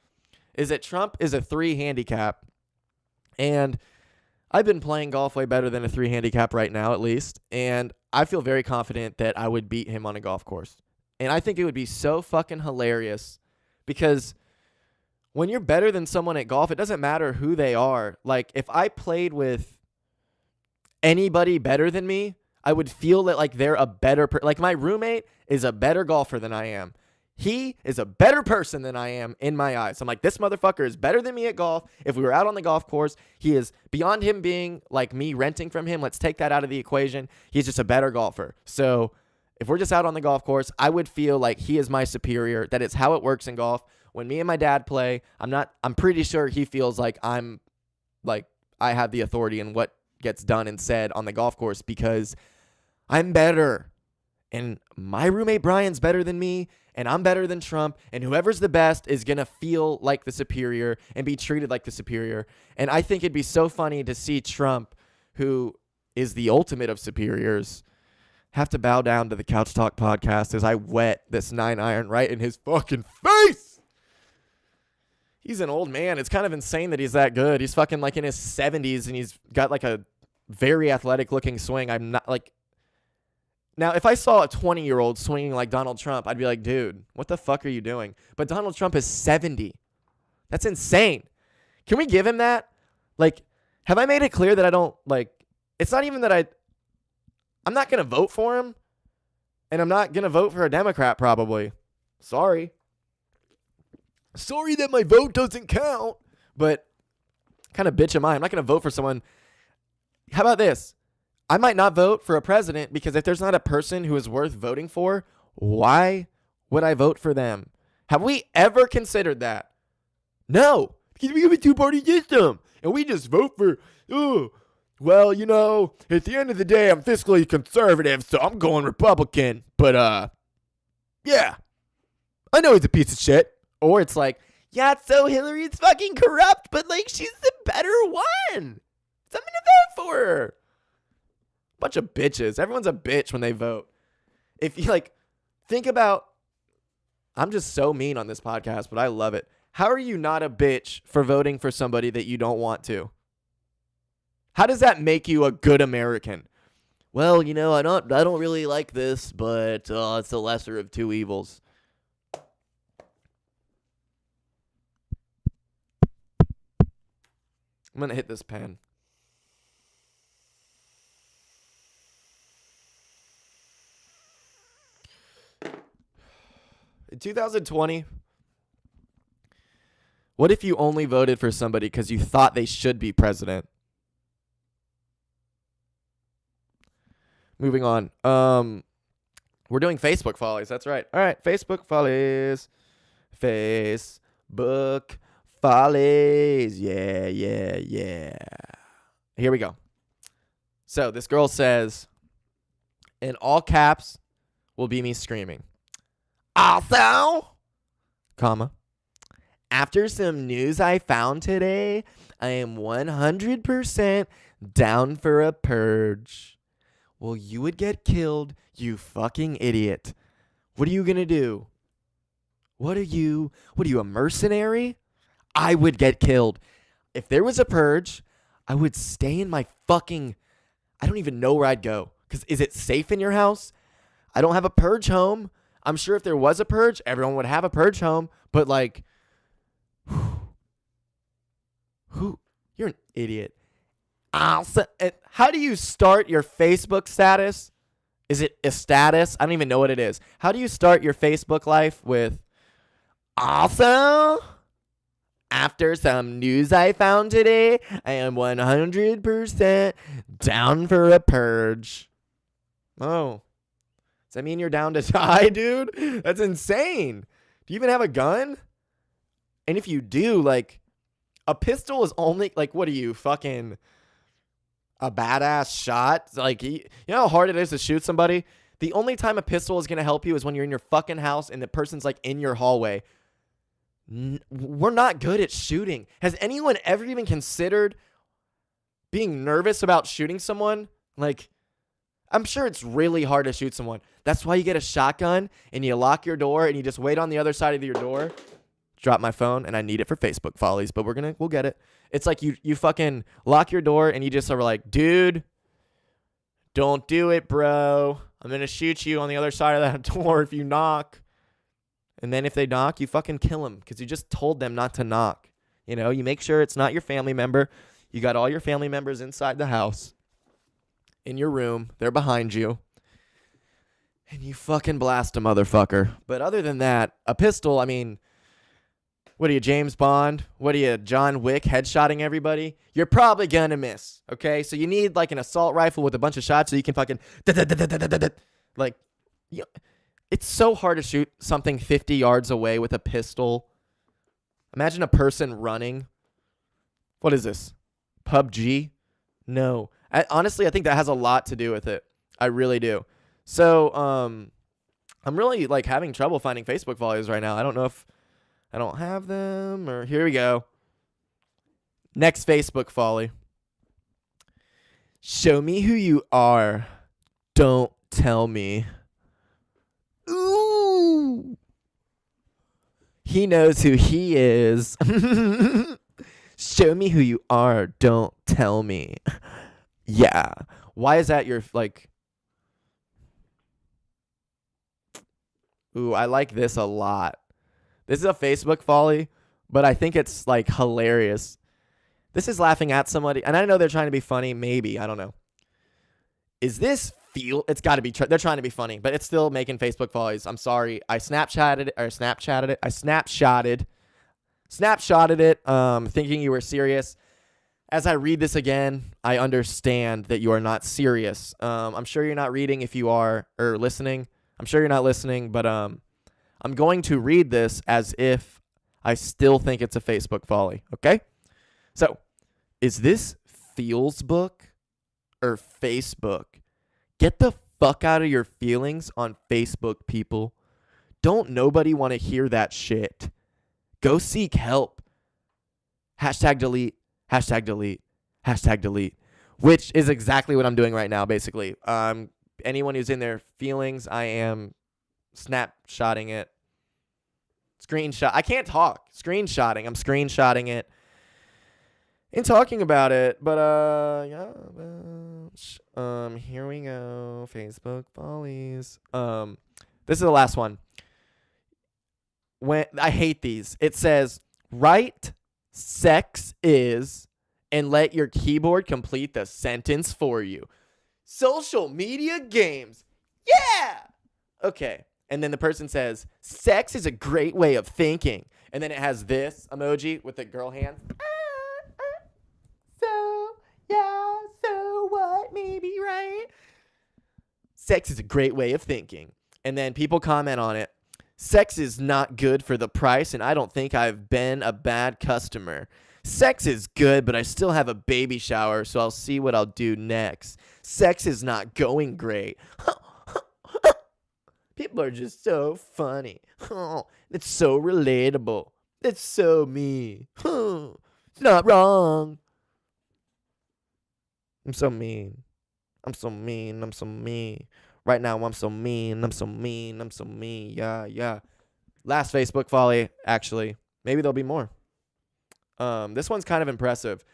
is that Trump is a 3 handicap. And I've been playing golf way better than a 3 handicap right now, at least. And I feel very confident that I would beat him on a golf course. And I think it would be so fucking hilarious because when you're better than someone at golf, it doesn't matter who they are. Like, if I played with anybody better than me, I would feel that, like, they're a better like, my roommate is a better golfer than I am. He is a better person than I am in my eyes. I'm like, this motherfucker is better than me at golf. If we were out on the golf course, he is beyond him being like me renting from him. Let's take that out of the equation. He's just a better golfer. So if we're just out on the golf course, I would feel like he is my superior. That is how it works in golf. When me and my dad play, I'm pretty sure he feels like I have the authority in what gets done and said on the golf course because I'm better. And my roommate Brian's better than me, and I'm better than Trump, and whoever's the best is going to feel like the superior and be treated like the superior. And I think it'd be so funny to see Trump, who is the ultimate of superiors, have to bow down to the Couch Talk podcast as I wet this 9-iron right in his fucking face. He's an old man. It's kind of insane that he's that good. He's fucking like in his 70s, and he's got like a very athletic looking swing. I'm not like... Now, if I saw a 20-year-old swinging like Donald Trump, I'd be like, dude, what the fuck are you doing? But Donald Trump is 70. That's insane. Can we give him that? Like, have I made it clear that I don't, like, it's not even that I'm not going to vote for him, and I'm not going to vote for a Democrat probably. Sorry that my vote doesn't count, but kind of bitch am I. I'm not going to vote for someone. How about this? I might not vote for a president because if there's not a person who is worth voting for, why would I vote for them? Have we ever considered that? No, because we have a 2-party system and we just vote for, well, you know, at the end of the day, I'm fiscally conservative, so I'm going Republican. But, yeah, I know he's a piece of shit. Or it's like, yeah, so Hillary's fucking corrupt, but, like, she's the better one. So I'm going to vote for her. Bunch of bitches. Everyone's a bitch when they vote. If you, like, think about, I'm just so mean on this podcast, but I love it. How are you not a bitch for voting for somebody that you don't want to? How does that make you a good American? Well, you know, I don't really like this, but it's the lesser of two evils. I'm going to hit this pen. In 2020, what if you only voted for somebody because you thought they should be president? Moving on. We're doing Facebook follies. That's right. All right, Facebook follies. Facebook follies. Yeah. Here we go. So this girl says, in all caps, will be me screaming. Also, comma, after some news I found today, I am 100% down for a purge. Well, you would get killed, you fucking idiot. What are you going to do? What are you, a mercenary? I would get killed. If there was a purge, I would stay in my fucking, I don't even know where I'd go. Because is it safe in your house? I don't have a purge home. I'm sure if there was a purge, everyone would have a purge home. But like, who? You're an idiot. How do you start your Facebook status? Is it a status? I don't even know what it is. How do you start your Facebook life with, also, after some news I found today, I am 100% down for a purge. Oh. Does that mean you're down to die, dude? That's insane. Do you even have a gun? And if you do, like, a pistol is only, like, what are you, fucking a badass shot? Like, you know how hard it is to shoot somebody? The only time a pistol is going to help you is when you're in your fucking house and the person's, like, in your hallway. We're not good at shooting. Has anyone ever even considered being nervous about shooting someone? Like, I'm sure it's really hard to shoot someone. That's why you get a shotgun and you lock your door and you just wait on the other side of your door. Drop my phone and I need it for Facebook follies, but we'll get it. It's like you fucking lock your door and you just are like, dude, don't do it, bro. I'm going to shoot you on the other side of that door if you knock. And then if they knock, you fucking kill them because you just told them not to knock. You know, you make sure it's not your family member. You got all your family members inside the house, in your room. They're behind you. And you fucking blast a motherfucker. But other than that, a pistol, I mean, what are you, James Bond? What are you, John Wick, headshotting everybody? You're probably gonna miss, okay? So you need, like, an assault rifle with a bunch of shots so you can fucking... Like, it's so hard to shoot something 50 yards away with a pistol. Imagine a person running. What is this? PUBG? No. Honestly, I think that has a lot to do with it. I really do. So, I'm really, like, having trouble finding Facebook follows right now. I don't know if I don't have them or... Here we go. Next Facebook folly. Show me who you are. Don't tell me. Ooh. He knows who he is. Show me who you are. Don't tell me. Yeah. Why is that your, like... Ooh, I like this a lot. This is a Facebook folly, but I think it's, like, hilarious. This is laughing at somebody, and I know they're trying to be funny. Maybe. I don't know. Is this feel? It's got to be. They're trying to be funny, but it's still making Facebook follies. I'm sorry. I snapshotted it, thinking you were serious. As I read this again, I understand that you are not serious. I'm sure you're not reading if you are, or listening. I'm sure you're not listening, but I'm going to read this as if I still think it's a Facebook folly, okay? So, is this Feels Book or Facebook? Get the fuck out of your feelings on Facebook, people. Don't nobody want to hear that shit. Go seek help. Hashtag delete. Hashtag delete. Hashtag delete. Which is exactly what I'm doing right now, basically. Anyone who's in their feelings, I am snapshotting it. Screenshot. I can't talk. Screenshotting. I'm screenshotting it and talking about it. But, yeah. Here we go. Facebook follies. This is the last one. When I hate these. It says, write sex is and let your keyboard complete the sentence for you. Social media games. Yeah. Okay. And then the person says, sex is a great way of thinking. And then it has this emoji with the girl hands. So, yeah, so what? Maybe, right? Sex is a great way of thinking. And then people comment on it. Sex is not good for the price, and I don't think I've been a bad customer. Sex is good, but I still have a baby shower, so I'll see what I'll do next. Sex is not going great. People are just so funny. It's so relatable. It's so me. It's not wrong. I'm so mean. I'm so mean. I'm so mean. Right now, I'm so mean. I'm so mean. I'm so mean. Yeah, yeah. Last Facebook folly, actually. Maybe there'll be more. This one's kind of impressive.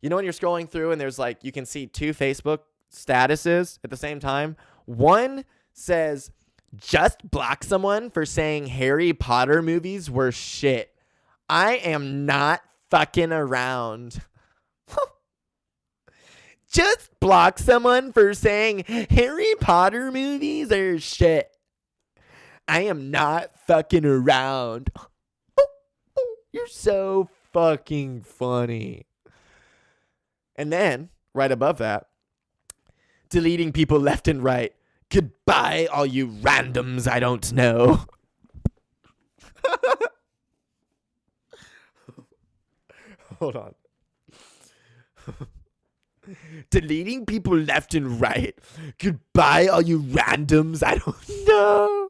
You know when you're scrolling through and there's like, you can see two Facebook statuses at the same time? One says, just block someone for saying Harry Potter movies were shit. I am not fucking around. Just block someone for saying Harry Potter movies are shit. I am not fucking around. You're so fucking funny. And then, right above that, deleting people left and right. Goodbye, all you randoms I don't know. Hold on. Deleting people left and right. Goodbye, all you randoms I don't know.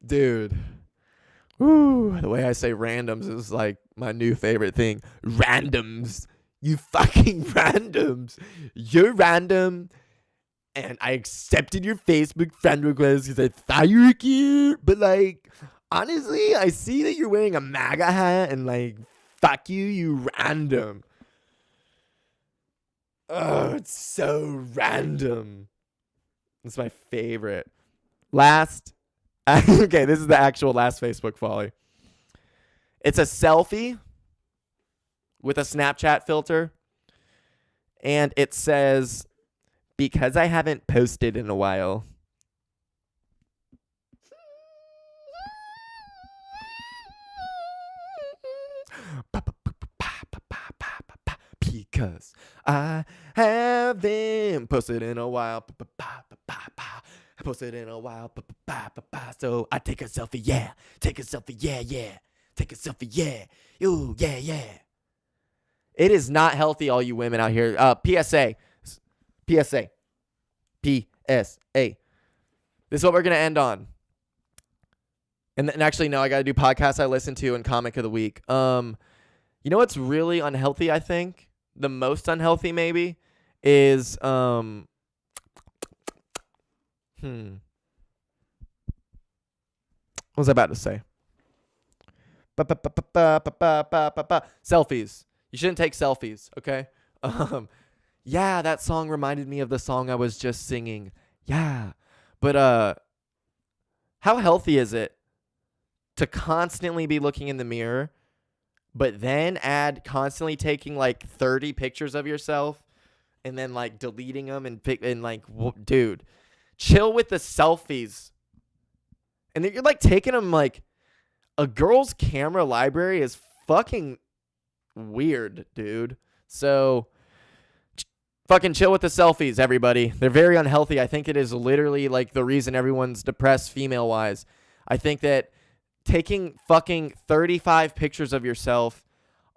Dude. Woo, the way I say randoms is like my new favorite thing. Randoms. You fucking randoms. You're random. And I accepted your Facebook friend request because I thought you were cute. But like, honestly, I see that you're wearing a MAGA hat and like, fuck you, you random. Oh, it's so random. It's my favorite. Last. Okay, this is the actual last Facebook folly. It's a selfie with a Snapchat filter. And it says, because I haven't posted in a while. Because I haven't posted in a while. Posted in a while. So I take a selfie, yeah. Take a selfie, yeah, yeah. Take a selfie, yeah. Ooh, yeah, yeah. It is not healthy, all you women out here. PSA. PSA. PSA. This is what we're going to end on. And actually, no, I got to do podcasts I listen to and comic of the week. You know what's really unhealthy, I think? The most unhealthy, maybe, is, what was I about to say? Selfies. You shouldn't take selfies, okay? Yeah, that song reminded me of the song I was just singing. Yeah. But how healthy is it to constantly be looking in the mirror, but then add constantly taking like 30 pictures of yourself and then like deleting them and like, dude, chill with the selfies. And then you're like taking them like a girl's camera library is fucking weird, dude. So fucking chill with the selfies, everybody. They're very unhealthy. I think it is literally like the reason everyone's depressed female wise. I think that taking fucking 35 pictures of yourself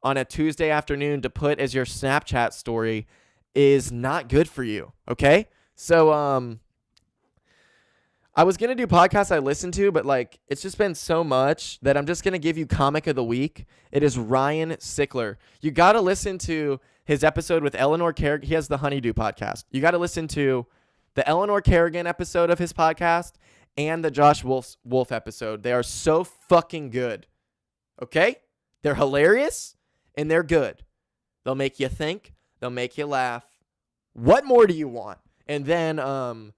on a Tuesday afternoon to put as your Snapchat story is not good for you. Okay. So, I was going to do podcasts I listen to, but like, it's just been so much that I'm just going to give you comic of the week. It is Ryan Sickler. You got to listen to his episode with Eleanor Kerrigan. He has the Honeydew podcast. You got to listen to the Eleanor Kerrigan episode of his podcast and the Josh Wolf episode. They are so fucking good. Okay? They're hilarious and they're good. They'll make you think. They'll make you laugh. What more do you want? And then,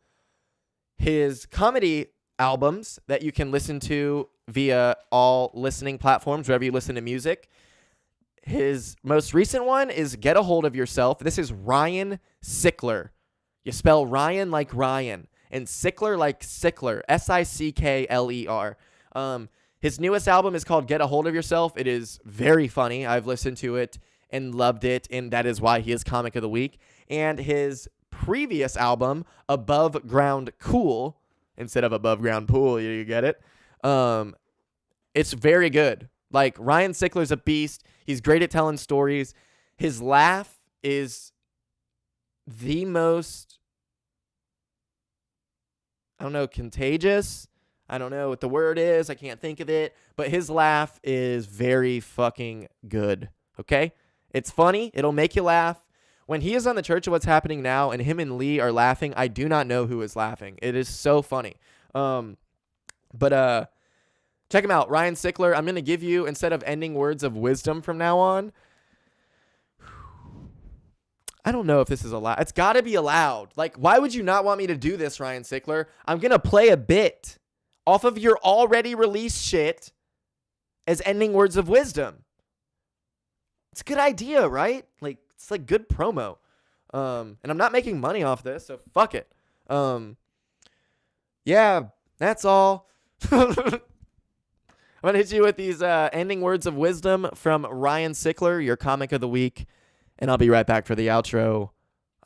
his comedy albums that you can listen to via all listening platforms, wherever you listen to music. His most recent one is Get a Hold of Yourself. This is Ryan Sickler. You spell Ryan like Ryan and Sickler like Sickler, Sickler. His newest album is called Get a Hold of Yourself. It is very funny. I've listened to it and loved it, and that is why he is Comic of the Week. And his previous album, Above Ground Cool, instead of Above Ground Pool, you get it? It's very good. Like, Ryan Sickler's a beast. He's great at telling stories. His laugh is the most, I don't know, contagious. I don't know what the word is. I can't think of it. But his laugh is very fucking good. Okay? It's funny. It'll make you laugh. When he is on the Church of What's Happening Now and him and Lee are laughing, I do not know who is laughing. It is so funny. But check him out, Ryan Sickler. I'm going to give you, instead of ending words of wisdom from now on, I don't know if this is allowed. It's got to be allowed. Like, why would you not want me to do this, Ryan Sickler? I'm going to play a bit off of your already released shit as ending words of wisdom. It's a good idea, right? Like, it's like good promo. And I'm not making money off this, so fuck it. Yeah, that's all. I'm going to hit you with these ending words of wisdom from Ryan Sickler, your comic of the week. And I'll be right back for the outro.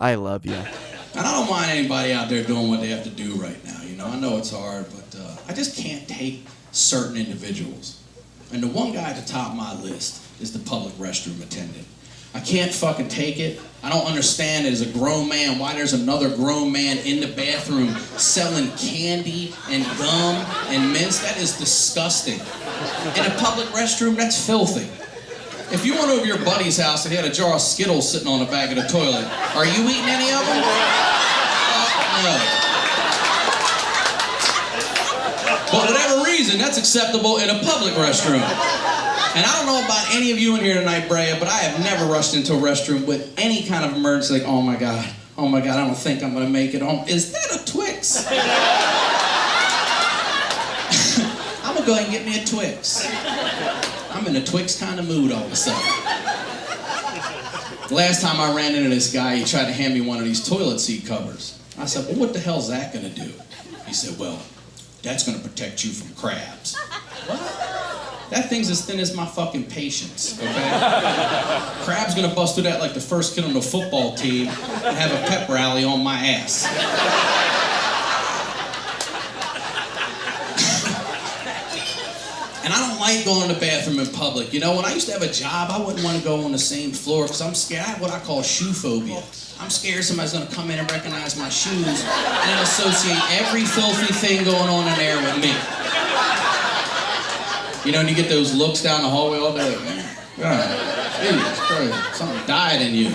I love you. And I don't mind anybody out there doing what they have to do right now. You know, I know it's hard, but I just can't take certain individuals. And the one guy at the top of my list is the public restroom attendant. I can't fucking take it. I don't understand as a grown man why there's another grown man in the bathroom selling candy and gum and mints. That is disgusting. In a public restroom, that's filthy. If you went over to your buddy's house and he had a jar of Skittles sitting on the back of the toilet, are you eating any of them? No. For whatever reason, that's acceptable in a public restroom. And I don't know about any of you in here tonight, Brea, but I have never rushed into a restroom with any kind of emergency, like, oh my God, I don't think I'm gonna make it home. Is that a Twix? I'm gonna go ahead and get me a Twix. I'm in a Twix kind of mood all of a sudden. The last time I ran into this guy, he tried to hand me one of these toilet seat covers. I said, well, what the hell's that gonna do? He said, well, that's gonna protect you from crabs. What? That thing's as thin as my fucking patience, okay? Crab's gonna bust through that like the first kid on the football team and have a pep rally on my ass. And I don't like going to the bathroom in public. You know, when I used to have a job, I wouldn't want to go on the same floor because I'm scared. I have what I call shoe phobia. I'm scared somebody's going to come in and recognize my shoes and then associate every filthy thing going on in there with me. You know, and you get those looks down the hallway all day, like, man, God, Jesus Christ, something died in you.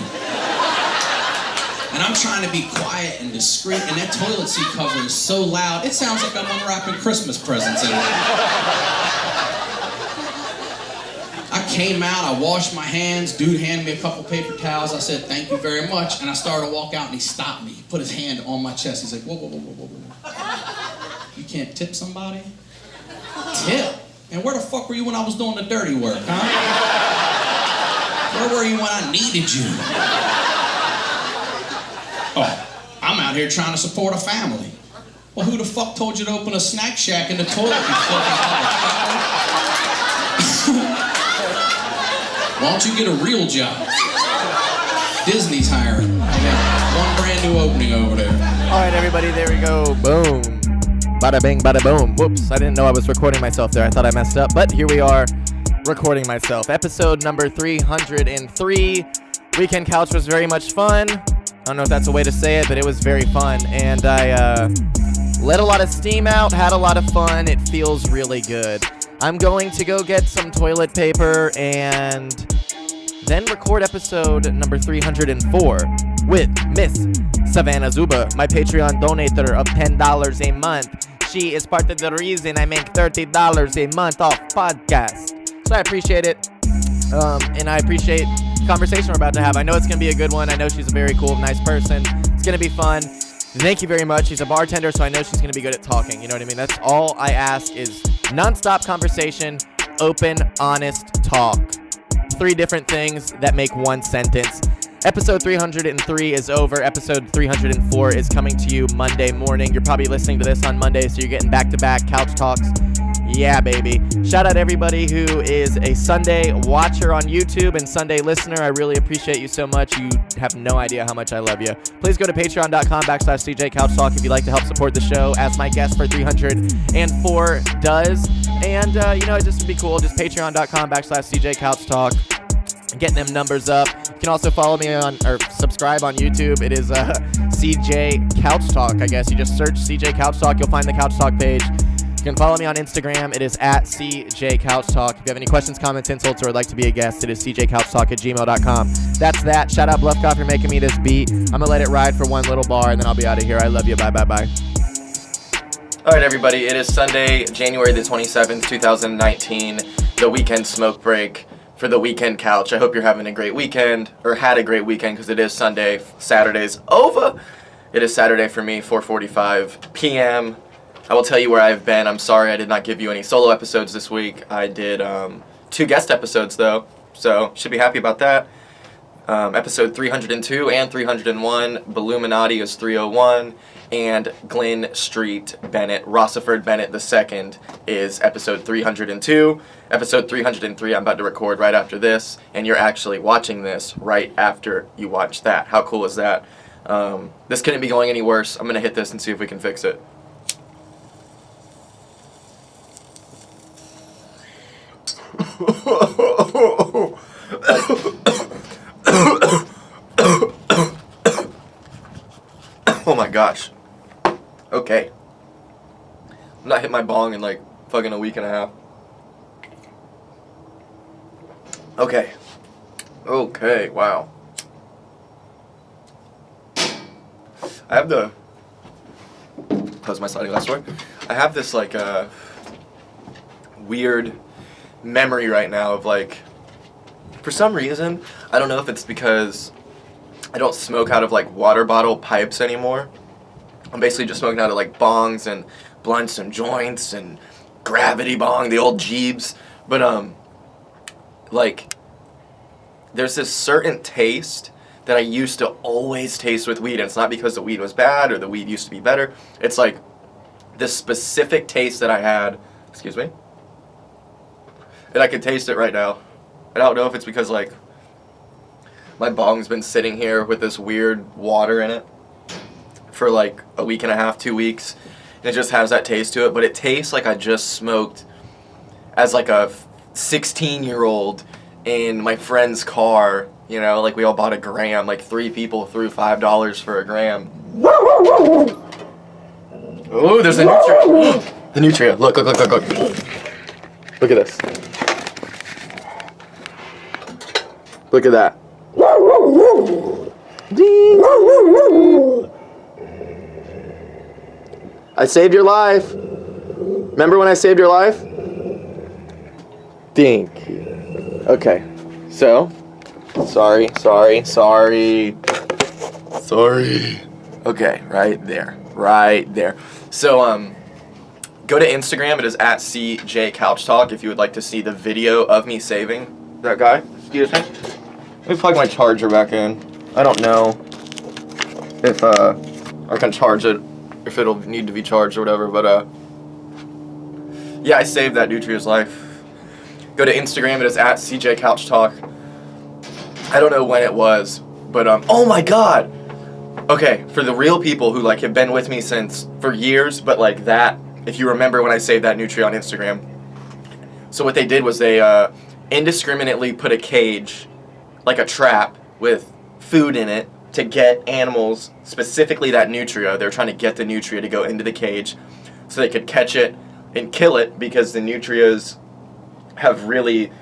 And I'm trying to be quiet and discreet, and that toilet seat cover is so loud, it sounds like I'm unwrapping Christmas presents in it. I came out, I washed my hands, dude handed me a couple paper towels, I said, thank you very much, and I started to walk out, and he stopped me. He put his hand on my chest, he's like, whoa, whoa, whoa, whoa, whoa. You can't tip somebody? Tip? And where the fuck were you when I was doing the dirty work, huh? Where were you when I needed you? Oh, I'm out here trying to support a family. Well, who the fuck told you to open a snack shack in the toilet, you fucking motherfucker? Why don't you get a real job? Disney's hiring. They got one brand new opening over there. All right, everybody, there we go. Boom. Bada bing, bada boom. Whoops, I didn't know I was recording myself there. I thought I messed up, but here we are, recording myself. Episode number 303. Weekend Couch was very much fun. I don't know if that's a way to say it, but it was very fun. And I let a lot of steam out, had a lot of fun. It feels really good. I'm going to go get some toilet paper and then record episode number 304 with Miss Savannah Zuba, my Patreon donator of $10 a month. She is part of the reason I make $30 a month off podcast. So I appreciate it. And I appreciate the conversation we're about to have. I know it's going to be a good one. I know she's a very cool, nice person. It's going to be fun. Thank you very much. She's a bartender, so I know she's going to be good at talking. You know what I mean? That's all I ask is nonstop conversation, open, honest talk. 3 different things that make one sentence. Episode 303 is over. Episode 304 is coming to you Monday morning. You're probably listening to this on Monday, so you're getting back-to-back couch talks. Yeah, baby. Shout out everybody who is a Sunday watcher on YouTube and Sunday listener. I really appreciate you so much. You have no idea how much I love you. Please go to patreon.com/CJ Couch Talk if you'd like to help support the show, as my guest for 304 does. And, you know, it just would be cool. Just patreon.com/CJ Couch Talk. Getting them numbers up. You can also follow me on, or subscribe on YouTube. It is CJ Couch Talk, I guess. You just search CJ Couch Talk. You'll find the Couch Talk page. You can follow me on Instagram. It is at CJ Couch Talk. If you have any questions, comments, insults, or would like to be a guest, it is cjcouchtalk@gmail.com. That's that. Shout out Bluffcoff for making me this beat. I'm going to let it ride for one little bar, and then I'll be out of here. I love you. Bye, bye, bye. All right, everybody. It is Sunday, January the 27th, 2019, the weekend smoke break. for the weekend couch. I hope you're having a great weekend, or had a great weekend, because it is Sunday. Saturday's over. It is Saturday for me, 4:45 p.m. I will tell you where I've been. I'm sorry I did not give you any solo episodes this week. I did 2 guest episodes, though, so should be happy about that. Episode 302 and 301, Balluminati is 301, and Glen Street Bennett, Rossiford Bennett II is episode 302. Episode 303 I'm about to record right after this, and you're actually watching this right after you watch that. How cool is that? This couldn't be going any worse. I'm going to hit this and see if we can fix it. Oh my gosh. Okay. I've not hit my bong in like fucking a week and a half. Okay. Okay, wow. I have the... Close my sliding glass door. I have this like weird memory right now of like, for some reason, I don't know if it's because I don't smoke out of like water bottle pipes anymore. I'm basically just smoking out of like bongs and blunts and joints and gravity bong, the old Jeebs. But like, there's this certain taste that I used to always taste with weed, and it's not because the weed was bad or the weed used to be better. It's like this specific taste that I had, excuse me, and I can taste it right now. I don't know if it's because like my bong's been sitting here with this weird water in it for like a week and a half, 2 weeks, and it just has that taste to it, but it tastes like I just smoked as like a 16-year-old in my friend's car, you know, like we all bought a gram, like 3 people threw $5 for a gram. Oh, there's a Nutria. The Nutria. Look. Look at this. Look at that. I saved your life. Remember when I saved your life? Thank you. Okay, so, sorry. Okay, right there. So, go to Instagram. It is at CJ Couch Talk if you would like to see the video of me saving that guy. Excuse me. Let me plug my charger back in. I don't know if I can charge it, if it'll need to be charged or whatever, but yeah, I saved that Nutria's life. Go to Instagram, it is at CJ Couch Talk. I don't know when it was, but oh my god! Okay, for the real people who like have been with me for years, but like that, if you remember when I saved that Nutria on Instagram. So what they did was they indiscriminately put a cage, like a trap, with food in it to get animals, specifically that Nutria. They're trying to get the Nutria to go into the cage so they could catch it and kill it, because the Nutrias have really,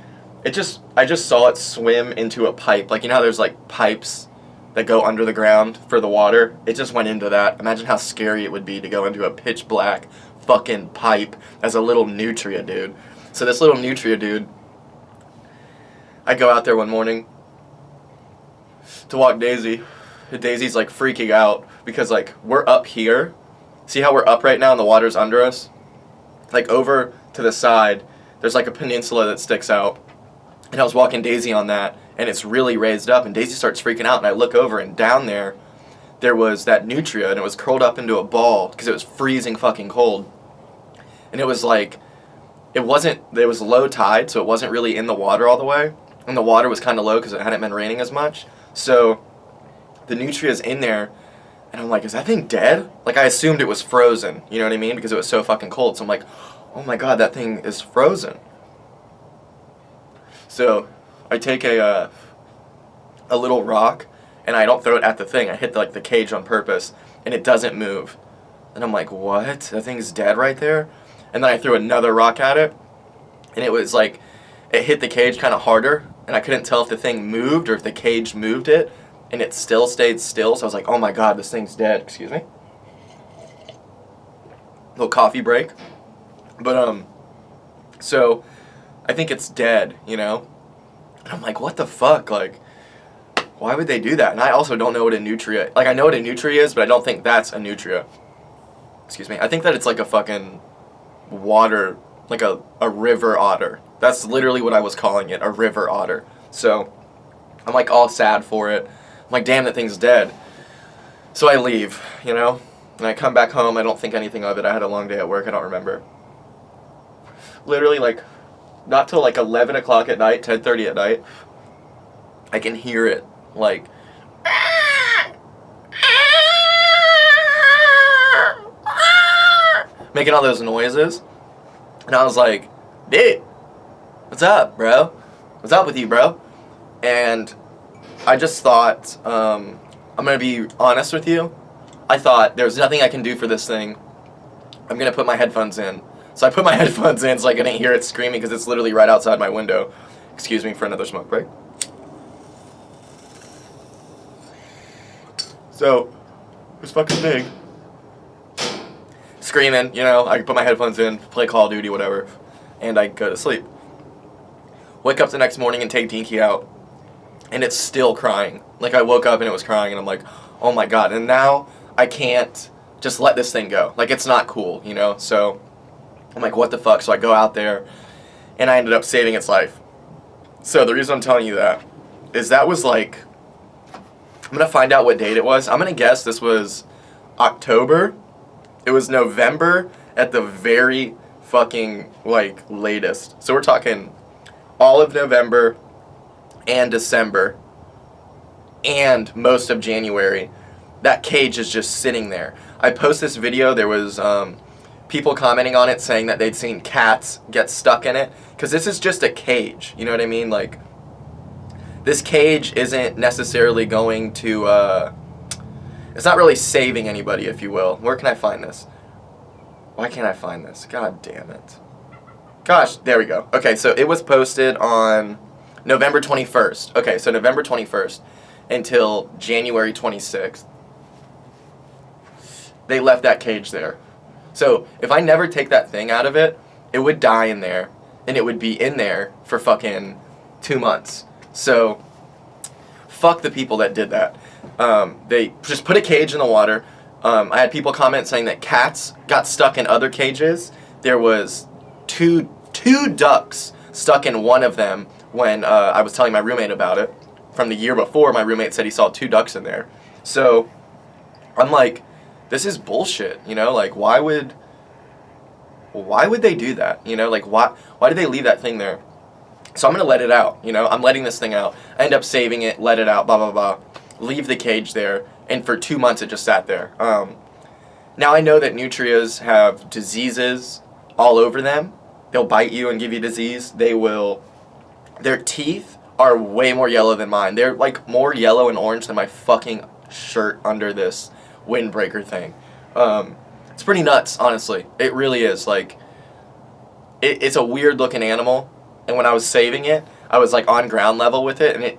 I just saw it swim into a pipe. Like, you know how there's like pipes that go under the ground for the water? It just went into that. Imagine how scary it would be to go into a pitch black fucking pipe as a little Nutria, dude. So this little Nutria dude, I go out there one morning to walk Daisy. Daisy's like freaking out because like we're up here. See how we're up right now and the water's under us? Like over to the side, there's like a peninsula that sticks out. And I was walking Daisy on that, and it's really raised up, and Daisy starts freaking out, and I look over, and down there was that Nutria, and it was curled up into a ball because it was freezing fucking cold. And it was like, it was low tide, so it wasn't really in the water all the way, and the water was kind of low because it hadn't been raining as much. So the Nutria's in there, and I'm like, is that thing dead? Like, I assumed it was frozen, you know what I mean? Because it was so fucking cold. So I'm like, oh my god, that thing is frozen. So I take a little rock, and I don't throw it at the thing. I hit the cage on purpose, and it doesn't move. And I'm like, what? That thing's dead right there? And then I threw another rock at it, and it was like, it hit the cage kind of harder, and I couldn't tell if the thing moved or if the cage moved it, and it still stayed still. So I was like, oh my god, this thing's dead. Excuse me. Little coffee break. But so I think it's dead, you know? And I'm like, what the fuck? Like, why would they do that? And I also don't know what a nutria... Like, I know what a nutria is, but I don't think that's a nutria. Excuse me. I think that it's like a fucking water... Like a river otter. That's literally what I was calling it, a river otter. So, I'm like all sad for it. I'm like, damn, that thing's dead. So I leave, you know? And I come back home, I don't think anything of it. I had a long day at work, I don't remember. Literally, like, not till like 11 o'clock at night, 10:30 at night, I can hear it, like, making all those noises. And I was like, dude, what's up, bro? What's up with you, bro? And I just thought, I'm going to be honest with you. I thought, there's nothing I can do for this thing. I'm going to put my headphones in. So I put my headphones in so I couldn't hear it screaming because it's literally right outside my window. Excuse me for another smoke break. So, it's fucking big. Screaming, you know, I put my headphones in, play Call of Duty, whatever, and I go to sleep. Wake up the next morning and take Dinky out, and it's still crying. Like, I woke up and it was crying, and I'm like, oh my god. And now I can't just let this thing go. Like, it's not cool, you know? So I'm like, what the fuck? So I go out there, and I ended up saving its life. So the reason I'm telling you that is that was like, I'm going to find out what date it was. I'm going to guess this was October. It was November at the very fucking, like, latest. So we're talking all of November and December and most of January. That cage is just sitting there. I post this video. There was people commenting on it saying that they'd seen cats get stuck in it. Because this is just a cage. You know what I mean? Like, this cage isn't necessarily going to... It's not really saving anybody, if you will. Where can I find this? Why can't I find this? God damn it. Gosh, there we go. Okay, so it was posted on November 21st. Okay, so November 21st until January 26th. They left that cage there. So if I never take that thing out of it, it would die in there. And it would be in there for fucking 2 months. So, fuck the people that did that. They just put a cage in the water. I had people comment saying that cats got stuck in other cages. There was two ducks stuck in one of them when I was telling my roommate about it. From the year before, my roommate said he saw 2 ducks in there. So, I'm like, this is bullshit, you know? Like, why would they do that? You know, like, why did they leave that thing there? So I'm going to let it out, you know? I'm letting this thing out. I end up saving it, let it out, blah, blah, blah. Leave the cage there, and for 2 months it just sat there. Now I know that nutrias have diseases all over them. They'll bite you and give you disease. Their teeth are way more yellow than mine. They're like more yellow and orange than my fucking shirt under this windbreaker thing. It's pretty nuts, honestly. It really is. Like, it's a weird looking animal, and when I was saving it, I was like on ground level with it, and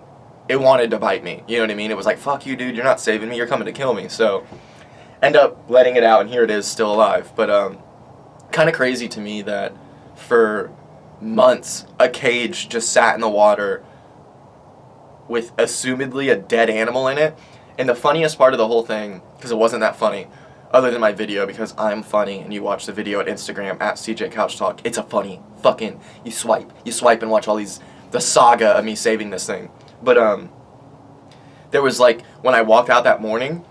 it wanted to bite me. You know what I mean? It was like, fuck you, dude, you're not saving me, you're coming to kill me. So, end up letting it out, and here it is, still alive. But, kind of crazy to me that for months, a cage just sat in the water with assumedly a dead animal in it. And the funniest part of the whole thing, because it wasn't that funny, other than my video, because I'm funny, and you watch the video at Instagram, at CJ Couch Talk, it's a funny fucking, you swipe and watch all the saga of me saving this thing. But, there was like, when I walked out that morning,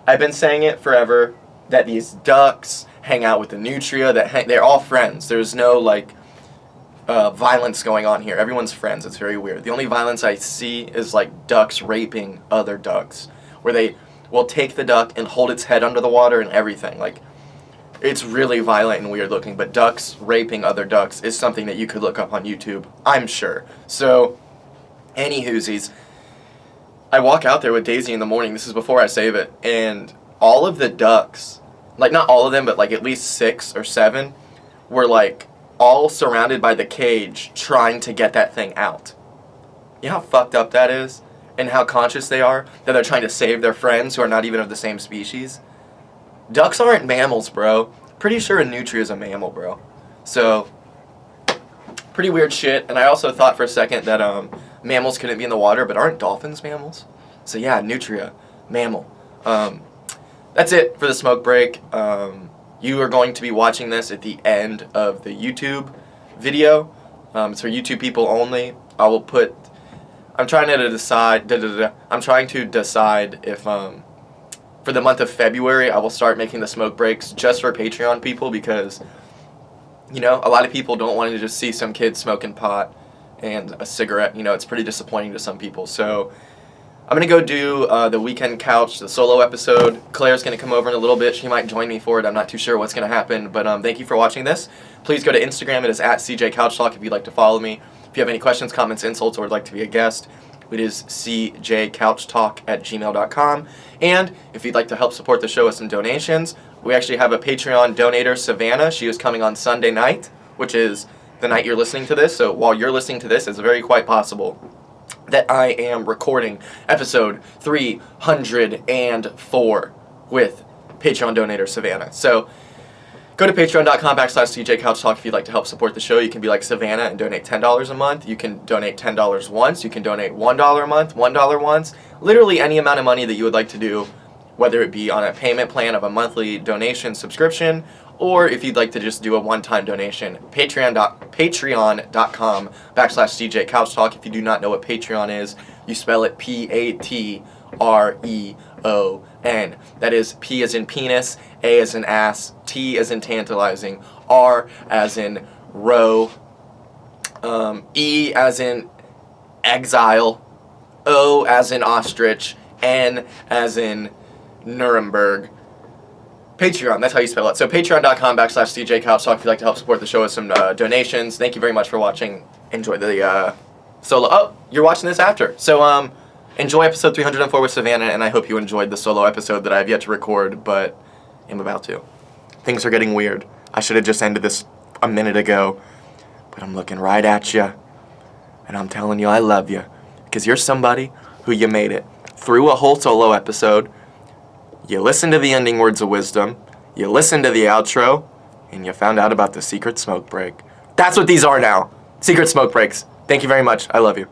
I've been saying it forever, that these ducks hang out with the nutria, they're all friends. There's no, like, violence going on here. Everyone's friends. It's very weird. The only violence I see is, like, ducks raping other ducks, where they will take the duck and hold its head under the water and everything. Like, it's really violent and weird looking, but ducks raping other ducks is something that you could look up on YouTube, I'm sure. So, anywhoosies, I walk out there with Daisy in the morning, this is before I save it, and all of the ducks, like, not all of them, but like at least 6 or 7, were like all surrounded by the cage trying to get that thing out. You know how fucked up that is? And how conscious they are that they're trying to save their friends who are not even of the same species? Ducks aren't mammals, bro. Pretty sure a nutria is a mammal, bro. So, pretty weird shit. And I also thought for a second that mammals couldn't be in the water, but aren't dolphins mammals? So yeah, nutria, mammal. That's it for the smoke break. You are going to be watching this at the end of the YouTube video. It's for YouTube people only. I'm trying to decide if for the month of February I will start making the smoke breaks just for Patreon people, because a lot of people don't want to just see some kid smoking pot and a cigarette. It's pretty disappointing to some people. So I'm going to go do the Weekend Couch, the solo episode. Claire's going to come over in a little bit. She might join me for it. I'm not too sure what's going to happen. But thank you for watching this. Please go to Instagram. It is at CJ Couch Talk if you'd like to follow me. If you have any questions, comments, insults, or would like to be a guest, it is cjcouchtalk@gmail.com. And if you'd like to help support the show with some donations, we actually have a Patreon donator, Savannah. She is coming on Sunday night, which is the night you're listening to this. So while you're listening to this, it's very quite possible that I am recording episode 304 with Patreon donator Savannah. So go to patreon.com/CJCouchTalk if you'd like to help support the show. You can be like Savannah and donate $10 a month. You can donate $10 once. You can donate $1 a month, $1 once. Literally any amount of money that you would like to do, whether it be on a payment plan of a monthly donation subscription, or if you'd like to just do a one-time donation. Patreon.com/CJCouchTalk. If you do not know what Patreon is, you spell it Patreon. That is P as in penis, A as in ass, T as in tantalizing, R as in row, E as in exile, O as in ostrich, N as in Nuremberg. Patreon, that's how you spell it. So patreon.com/CJCouchTalk if you'd like to help support the show with some donations. Thank you very much for watching. Enjoy the solo. Oh, you're watching this after. So enjoy episode 304 with Savannah, and I hope you enjoyed the solo episode that I have yet to record, but I'm about to. Things are getting weird. I should have just ended this a minute ago, but I'm looking right at you, and I'm telling you I love you, because you're somebody who you made it through a whole solo episode. You listened to the ending words of wisdom, you listened to the outro, and you found out about the secret smoke break. That's what these are now. Secret smoke breaks. Thank you very much. I love you.